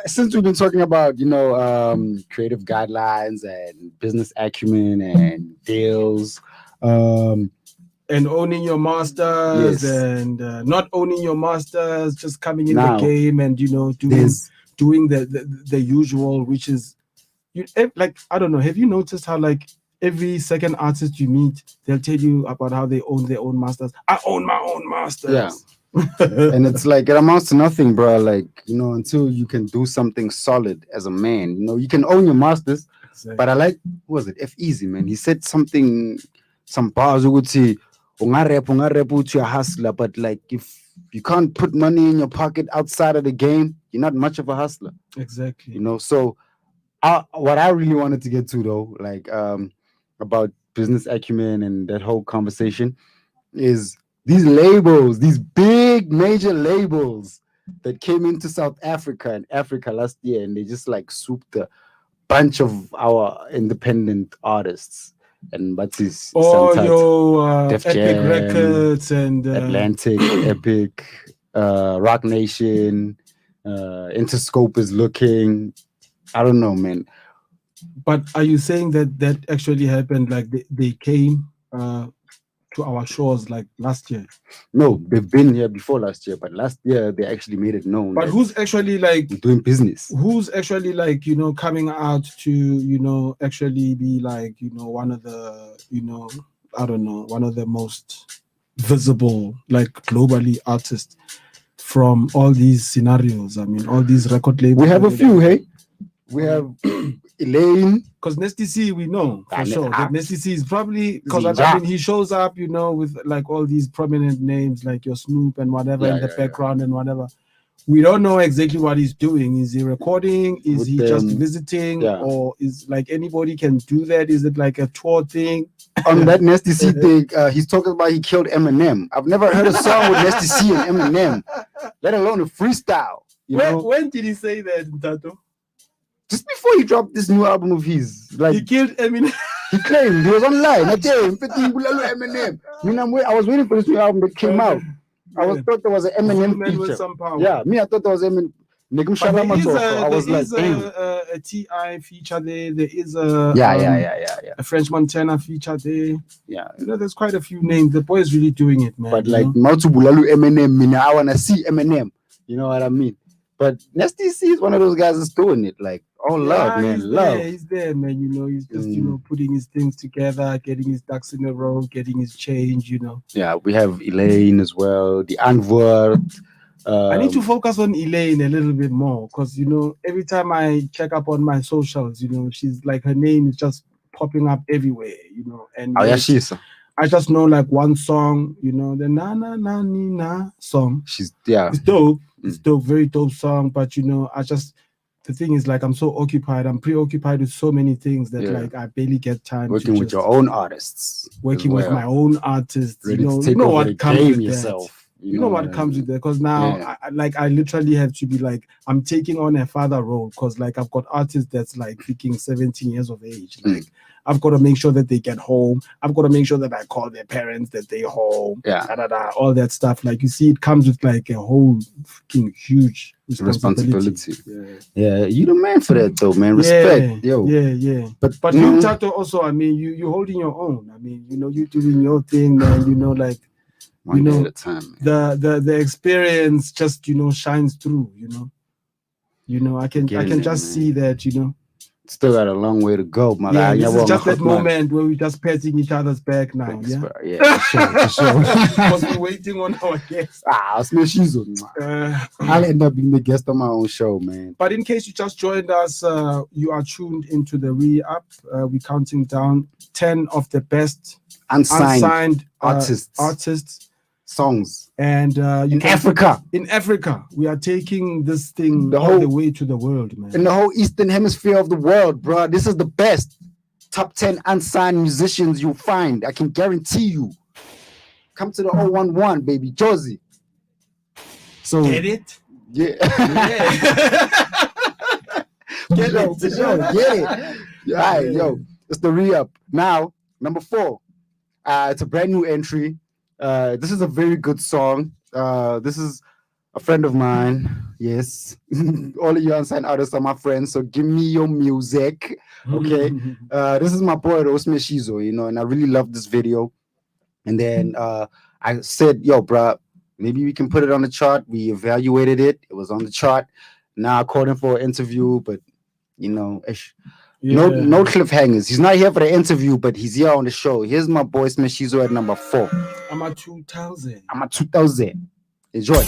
Since we've been talking about, you know, creative guidelines and business acumen and deals, and owning your masters, yes. and not owning your masters, just coming in Now, the game and, you know, doing the usual, which is, like, I don't know, have you noticed how, like, every second artist you meet, they'll tell you about how they own their own masters. I own my own masters. Yeah. And it's like, it amounts to nothing, bro. Like, you know, until you can do something solid as a man, you know, you can own your masters. Exactly. But I like, what was it? F Easy, man. He said something, some bars would say, unga rap with your hustler. But like, if you can't put money in your pocket outside of the game, you're not much of a hustler. Exactly. You know, so what I really wanted to get to, though, like, about business acumen and that whole conversation is these labels, these big major labels that came into South Africa and Africa last year, and they just like swooped a bunch of our independent artists. And what's his Epic Jam, Records and Atlantic, Epic, Rock Nation, Interscope is looking. I don't know, man. But are you saying that actually happened? Like they came to our shores like last year? No, they've been here before last year, but last year they actually made it known. But who's actually like doing business? Who's actually like, you know, coming out to, you know, actually be like, you know, one of the, you know, I don't know, one of the most visible, like globally artists from all these scenarios? I mean, all these record labels. We have a few, hey? We have Elaine. Because Nasty C, we know for sure that Nasty C is probably, because I mean, he shows up, you know, with like all these prominent names like your Snoop and whatever in the background and whatever. We don't know exactly what he's doing. Is he recording? Is he just visiting? Or is like anybody can do that? Is it like a tour thing? On that Nasty C thing, he's talking about he killed Eminem. I've never heard a song with Nasty C and Eminem, let alone a freestyle. When did he say that, Nthato? Just before he dropped this new album of his. Like, he killed Eminem. He claimed, he was online. I tell him, Eminem. I was waiting for this new album that came out. I thought there was an Eminem feature. With some power. Yeah, me, I thought there was Eminem. A T.I. feature there. There is a French Montana feature there. Yeah, you know, there's quite a few names. The boy is really doing it, man. But like Mautubulalu Eminem, I wanna see Eminem. You know what I mean? But Nasty C is one of those guys that's doing it. Like, love, man, love. He's there, man. You know, he's just you know, putting his things together, getting his ducks in a row, getting his change. You know. Yeah, we have Elaine as well. The Antwoord. I need to focus on Elaine a little bit more because, you know, every time I check up on my socials, you know, she's like, her name is just popping up everywhere, you know. And she is. I just know like one song, you know, the na na na ni na song. It's dope. It's dope, very dope song. But you know, the thing is, like, I'm so occupied. I'm preoccupied with so many things that like I barely get time. Working with your own artists. Working with my own artists. Ready you know what comes with yourself. that. You know what comes with that, because now I literally have to be like, I'm taking on a father role, because like I've got artists that's like freaking 17 years of age. Like I've got to make sure that they get home. I've got to make sure that I call their parents that they're home. All that stuff. Like, you see, it comes with like a whole freaking huge responsibility. Yeah, you the man for that though, man. Respect, yo. Yeah. But you, Nthato, also, I mean, you holding your own. I mean, you know, you doing your thing, man. You know, like. One day at a time, man. The experience just, you know, shines through, you know, I can just see that, you know. Still got a long way to go, man. Yeah, this is just that moment where we're just patting each other's back now. Yeah, for sure. Because we're waiting on our guest. I'll end up being the guest on my own show, man. But in case you just joined us, you are tuned into the Re-Up. We're counting down 10 of the best unsigned artists songs. And in Africa, we are taking this thing all the way to the world, man. In the whole Eastern Hemisphere of the world, bro. This is the best top 10 unsigned musicians you'll find. I can guarantee you. Come to the 011, baby, Josie. So get it? Yeah. Get it? Yeah. All right, yo. It's the re-up. Now, number 4. It's a brand new entry. This is a very good song. This is a friend of mine. Yes. All of you unsigned artists are my friends, so give me your music. Okay. This is my boy Rosme Shizo, you know, and I really love this video. And then I said, yo, bro, maybe we can put it on the chart. We evaluated it. It was on the chart. Now I called him for an interview, but you know, no cliffhangers. He's not here for the interview, but he's here on the show. Here's my boy Smashizo at number 4. I'm at 2000. Enjoy.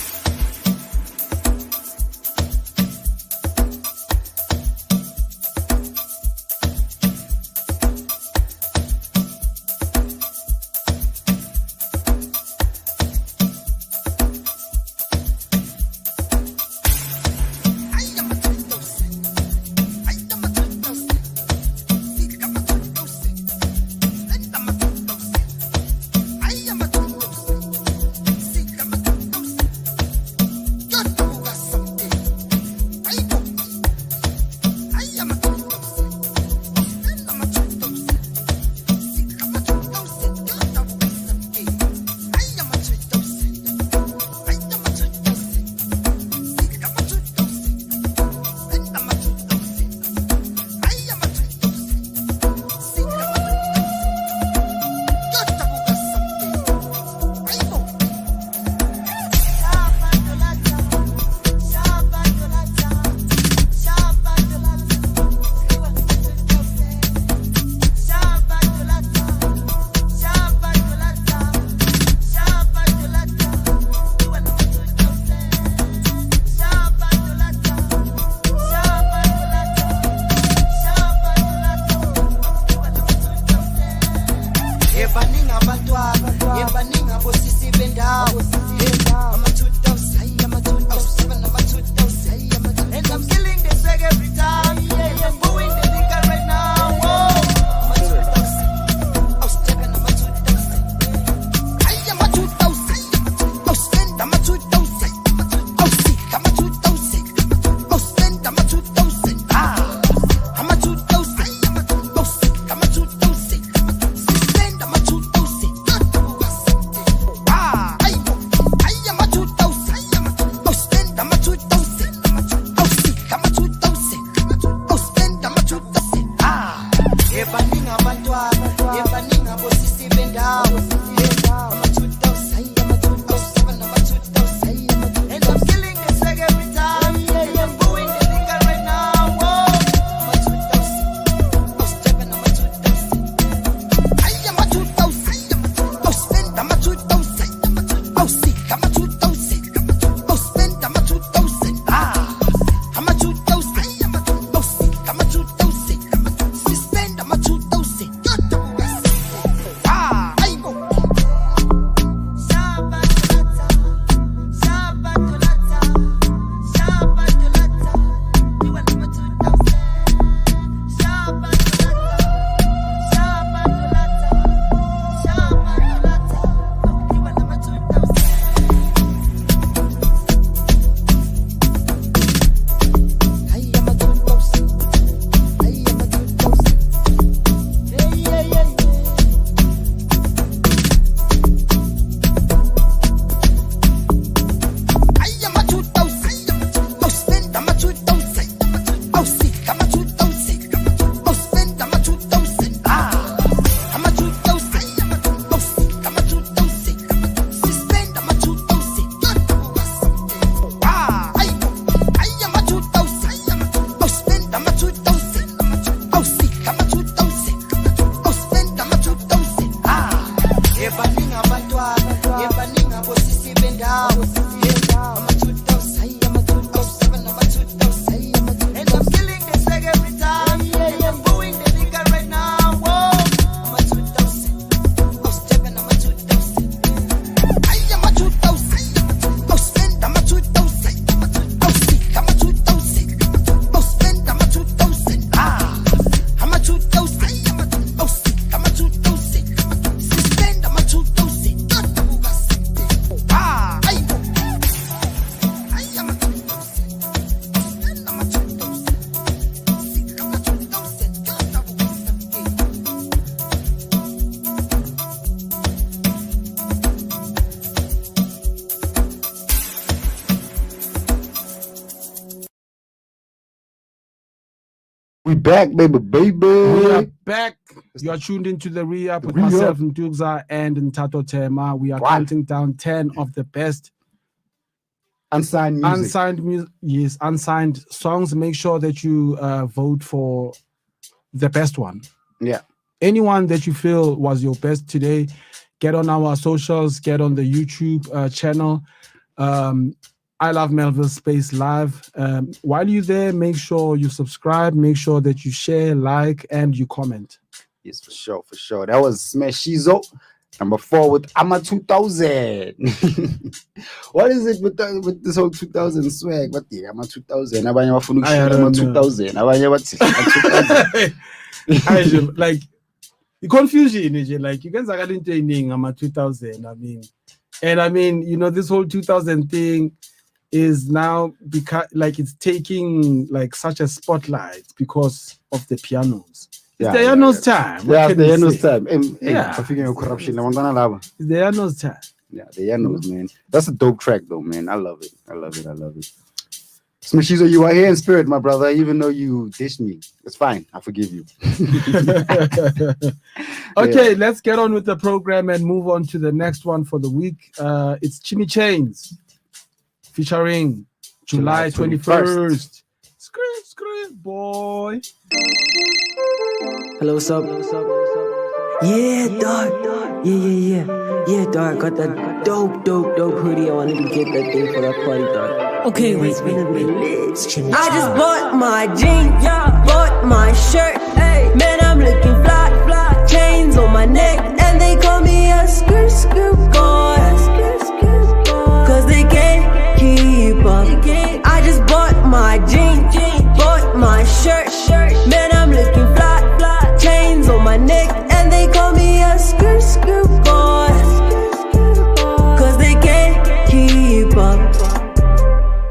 we back, baby. We are back. You are tuned into the re-up with myself, Ntukza, and Nthato THEMA. We are counting down 10 of the best unsigned music. Unsigned songs. Make sure that you vote for the best one. Yeah. Anyone that you feel was your best today, get on our socials, get on the YouTube channel. I Love Melville Space Live. While you're there, make sure you subscribe, make sure that you share, like, and you comment. Yes, for sure. That was Smashizo. Number 4 with AMA 2000. What is it with this whole 2000 swag? What the AMA 2000? Abanye bafuna ukushaya AMA 2000. Abanye bathi 2000. Like the confusion is like you guys are getting AMA 2000. I mean, you know, this whole 2000 thing is now because like it's taking like such a spotlight because of the pianos. It's the Yano's time. Yeah, the Yano's time. I think corruption. It's the Yano's time. Yeah, the Yanos, man. That's a dope track, though, man. I love it. Smashizo, you are here in spirit, my brother. Even though you dished me, it's fine. I forgive you. Okay, let's get on with the program and move on to the next one for the week. It's Chimmy Chains featuring July 21st. Scream, boy. Hello, what's up? Yeah, dog. Yeah, dog. Got that dope hoodie. I wanted to get that thing for that party, dog. Okay, wait. I just bought my jeans, bought my shirt. Hey, man, I'm looking fly. Chains on my neck, and they call me a skirt boy. Cause they can't keep up. I just bought my jeans, bought my shirt. Man, I'm looking fly. Chains on my neck, and they call me a skirt boy. Cause they can't keep up.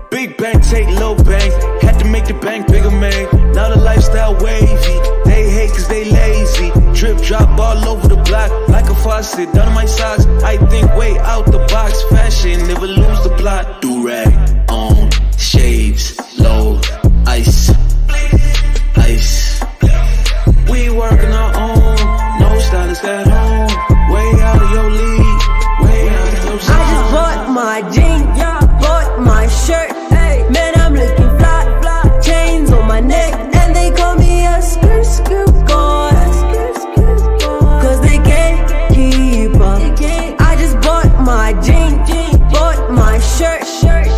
Big bang, take low bang. Had to make the bank bigger, man. Now the lifestyle wavy. They hate cause they lazy. Drip drop all over the block like a faucet. Down on my socks, I think way out the box. Fashion, never lose the plot. Do-rag on, shaves, low, ice. We working our own, no stylist at home. Way out of your league, way out of your zone. I just bought my jeans, bought my shirt. Hey, man, I'm looking fly. Chains on my neck, and they call me a skirt boy. Cause they can't keep up. I just bought my jeans, bought my shirt.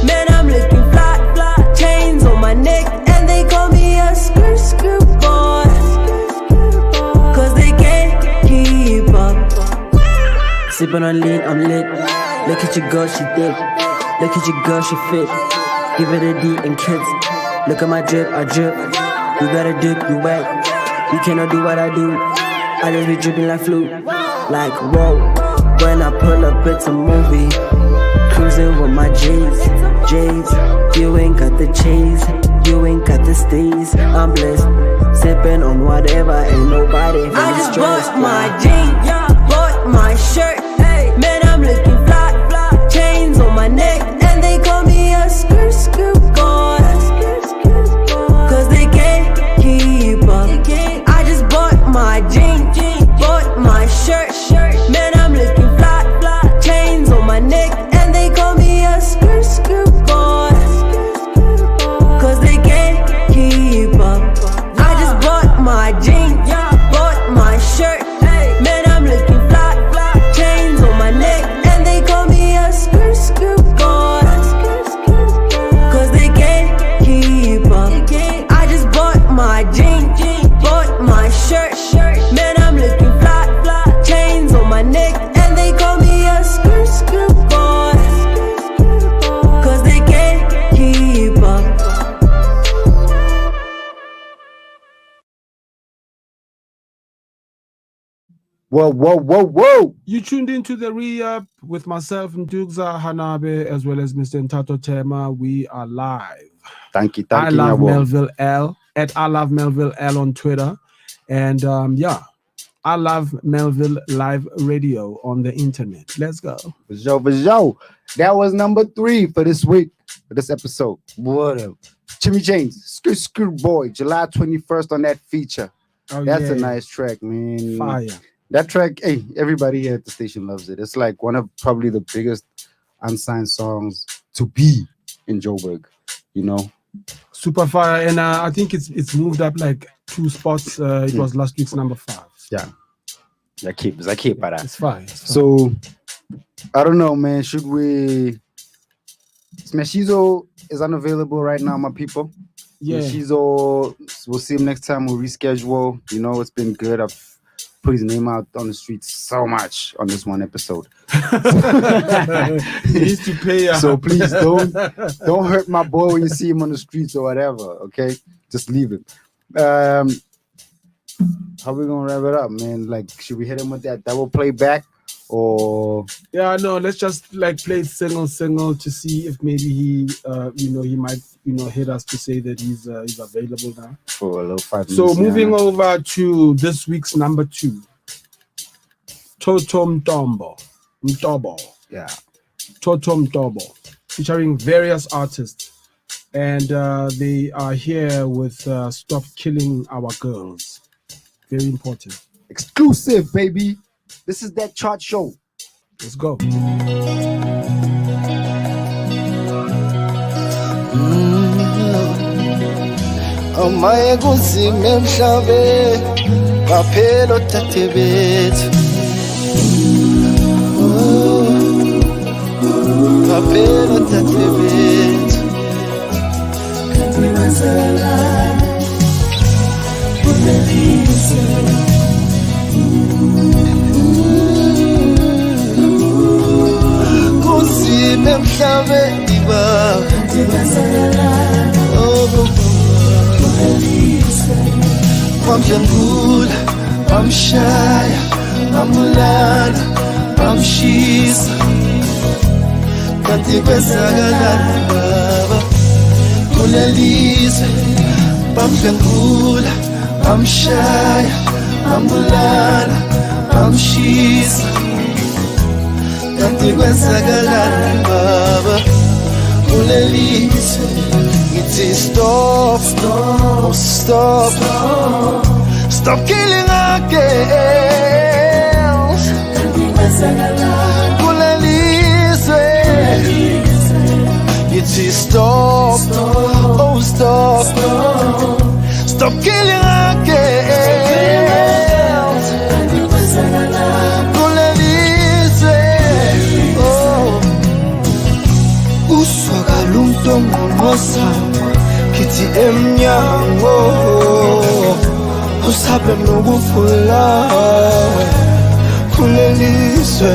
Man, I'm looking fly. Chains on my neck, and they call me a skirt boy. Sippin' on lean, I'm lit. Look at your girl, she thick. Look at your girl, she fit. Give it a D and kids. Look at my drip, I drip. You gotta dip, you wet. You cannot do what I do. I just be dripping like flute. Like whoa. When I pull up, it's a movie. Cruising with my J's. You ain't got the chase. You ain't got the stays. I'm blessed. Sippin' on whatever, ain't nobody really I just stressed. bought my jeans, bought my shirt. Man, I'm looking fly. Chains on my neck, and they call me a skirt boy. Cause they can't keep up. I just bought my jeans, bought my shirt. Man, I'm looking fly. Chains on my neck, and they call me a skirt boy. Cause they can't keep up. I just bought my jeans, bought my shirt. Man, I'm looking fly. Chains on my neck, and they call me a skirt boy. Cause they can't keep up. I just bought my jeans, bought my shirt. Man, I'm looking fly. Chains on my neck, and they call me a skirt boy. Cause they can't keep up. Whoa. You tuned into the re-up with myself, Ntukza, HANNABE, as well as Mr. Nthato THEMA. We are live. Thank you. I love Melville L at I love Melville L on Twitter. And I love Melville Live Radio on the internet. Let's go. For sure. That was number 3 for this week. this episode. What up? Jimmy James, Screw Boy, July 21st on that feature. That's a nice track, man. Fire. That track, hey, everybody here at the station loves it. It's like one of probably the biggest unsigned songs to be in Joburg, you know. Super fire, and I think it's moved up like 2 spots. It was last week's number 5. Yeah. It's fine. So, I don't know, man. Should we... Smashizo is unavailable right now, my people. Yeah. Smashizo, we'll see him next time. We'll reschedule. You know, it's been good. I've put his name out on the streets so much on this one episode. He needs to pay. So please don't hurt my boy when you see him on the streets or whatever. Okay, just leave him. How we gonna wrap it up, man? Like, should we hit him with that double playback, or? Yeah, no. Let's just like play single to see if maybe he, he might, hit us to say that he's available now for a little 5 minutes. So moving over to this week's number 2, Nthato Mtobo. Yeah, Nthato Mtobo, featuring various artists, and they are here with "Stop Killing Our Girls." Very important. Exclusive, baby. This is that chart show. Let's go. Amaye kuzime emhlabe baphela othathe bethu baphela othathe bethu kanti masala ubelise kuzime emhlabe ibaba kanti masala Mamjangula, mamshaya, mamulala, mamshisa kanti kwezakalani baba kulelizwe mamjangula, mamshaya, mamulala, mamshisa kanti kwezakalani baba kulelizwe Ngithi stop killing our girls kulelizwe Ngithi stop killing our girls kulelizwe uswakala umntongomosa kithi emnyango usabe nokuvula kulelizwe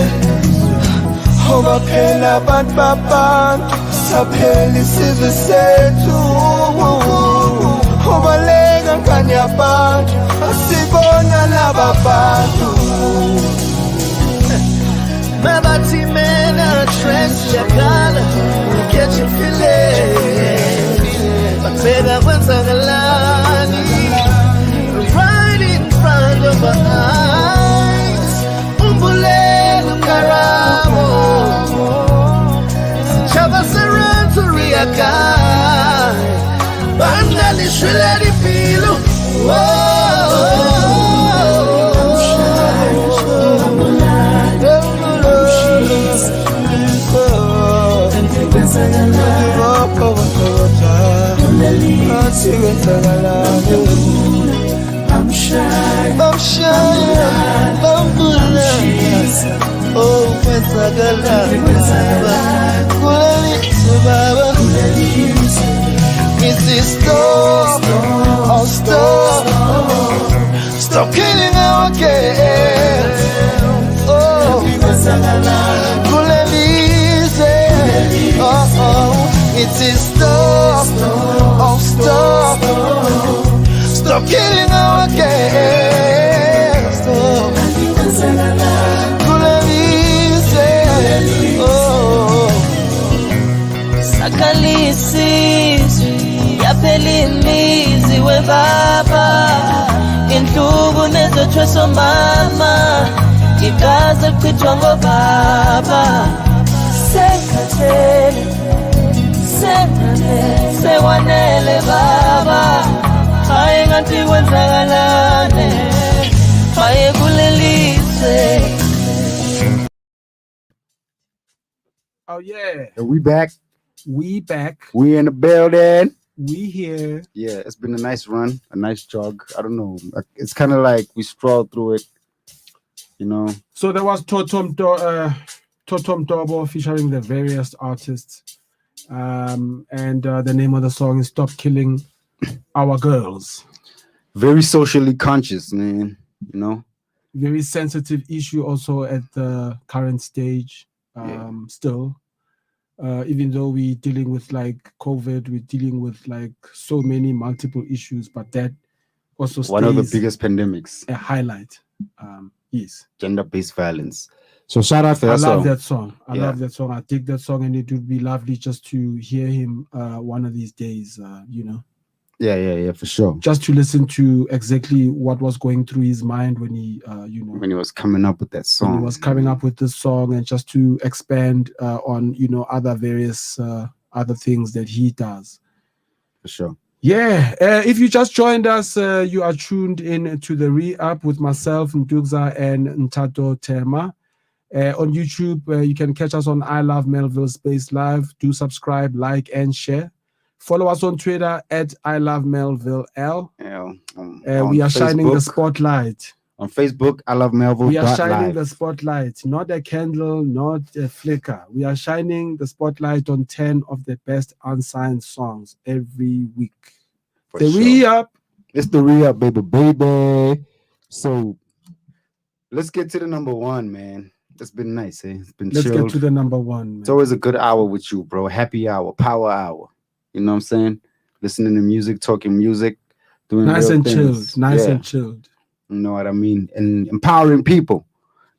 ngoba phela abantu babantu saphela isizwe sethu obaleka ngani abantu asibona laba bantu mabathi mina trends yakala get you feeling bathela kwenzakalani right in front of our eyes umbulelo karamo chava serentu riakai banda lishwela dipilo I'm shy, oh, stop killing our girls. Oh, it is stop killing our girls. Sakalisi yapelimizi we baba intubu nezothweso mama ikaze kuthwa ngo baba sekhathele kwenzakalane maye kulelizwe. Oh yeah. We back. We back. We in the building. We here. Yeah, it's been a nice run, a nice jog. I don't know. It's kind of like we strolled through it, you know. So there was Totom Dobo featuring the various artists. And the name of the song is Stop Killing Our Girls. Very socially conscious, man, you know. Very sensitive issue also at the current stage. Still, even though we're dealing with like COVID, we're dealing with like so many multiple issues, but that also one of the biggest pandemics. A highlight. Yes. Gender-based violence. So shout out to that song. I love that song. I love that song. I dig that song, and it would be lovely just to hear him one of these days, you know. Yeah, for sure. Just to listen to exactly what was going through his mind when he, you know, when he was coming up with that song. When he was coming up with this song, and just to expand on, you know, other various other things that he does. For sure. Yeah. If you just joined us, you are tuned in to the Re-Up with myself, Ntukza, and Nthato THEMA. On YouTube, you can catch us on I Love Melville Space Live. Do subscribe, like, and share. Follow us on Twitter at I Love Melville L. We are shining the spotlight. On Facebook, I Love Melville. We are shining the spotlight, not a candle, not a flicker. We are shining the spotlight on 10 of the best unsigned songs every week. The Re-Up. It's the Re-Up, baby. So let's get to the number one, man. It's been nice, eh? It's been Let's chilled. get to the number one, man. It's always a good hour with you, bro. Happy hour, power hour. You know what I'm saying? Listening to music, talking music, doing nice real and things. chilled. Nice and chilled. You know what I mean? And empowering people.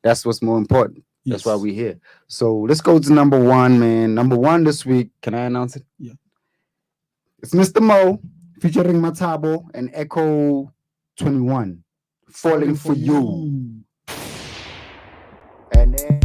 That's what's more important. Yes. That's why we're here. So let's go to number one, man. Number one this week. Can I announce it? Yeah. It's Mr. Mo featuring Matabo and Echo 21. Falling for you. And then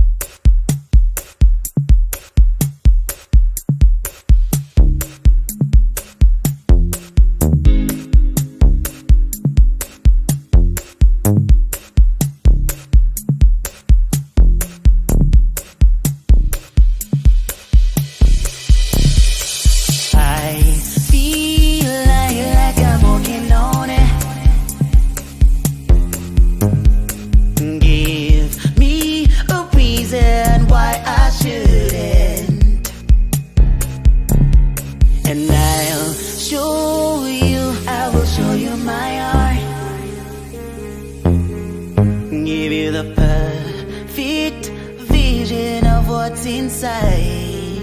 inside.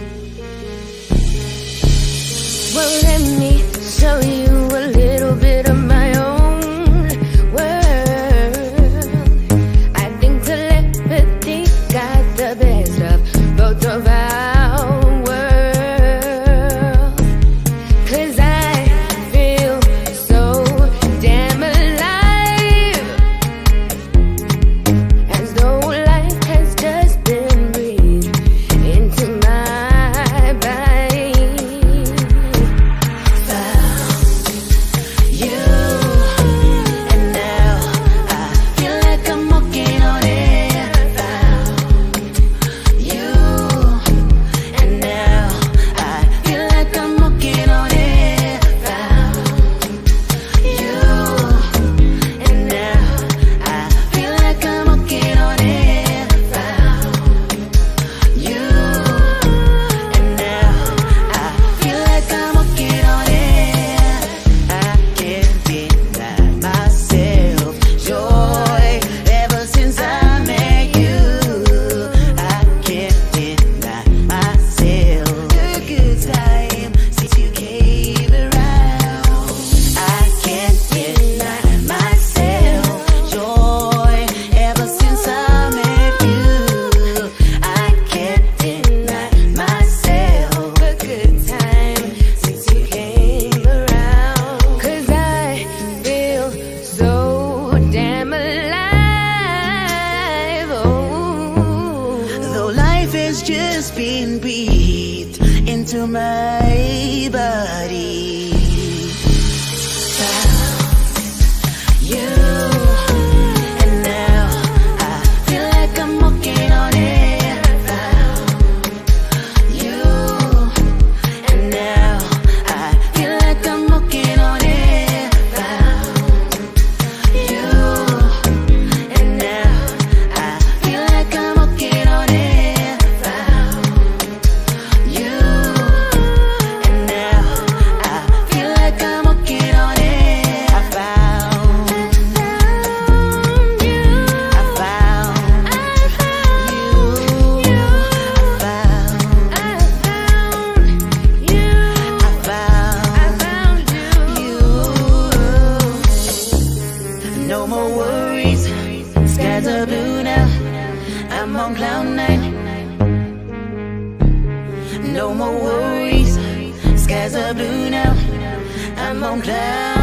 Well, let me show you a little bit of my own world. I think telepathy got the best of both of our worlds. 'Cause I feel so damn alive, as though life has just been breathed into my body. Found you, and now I feel like I'm walking on air. Found you, and now I feel like I'm walking on air. Found you, and now I feel like I'm walking on air. Found you, and now I feel like I'm walking on air. I can't deny myself joy ever since I met you. I can't deny myself the good time since you came around. I can't deny myself joy ever since I met you. I can't deny myself a good time since you came around. 'Cause I feel so damn alive. Oh, though life has just been breathed into my body. Found no more worries. Skies are blue now, I'm on clouds.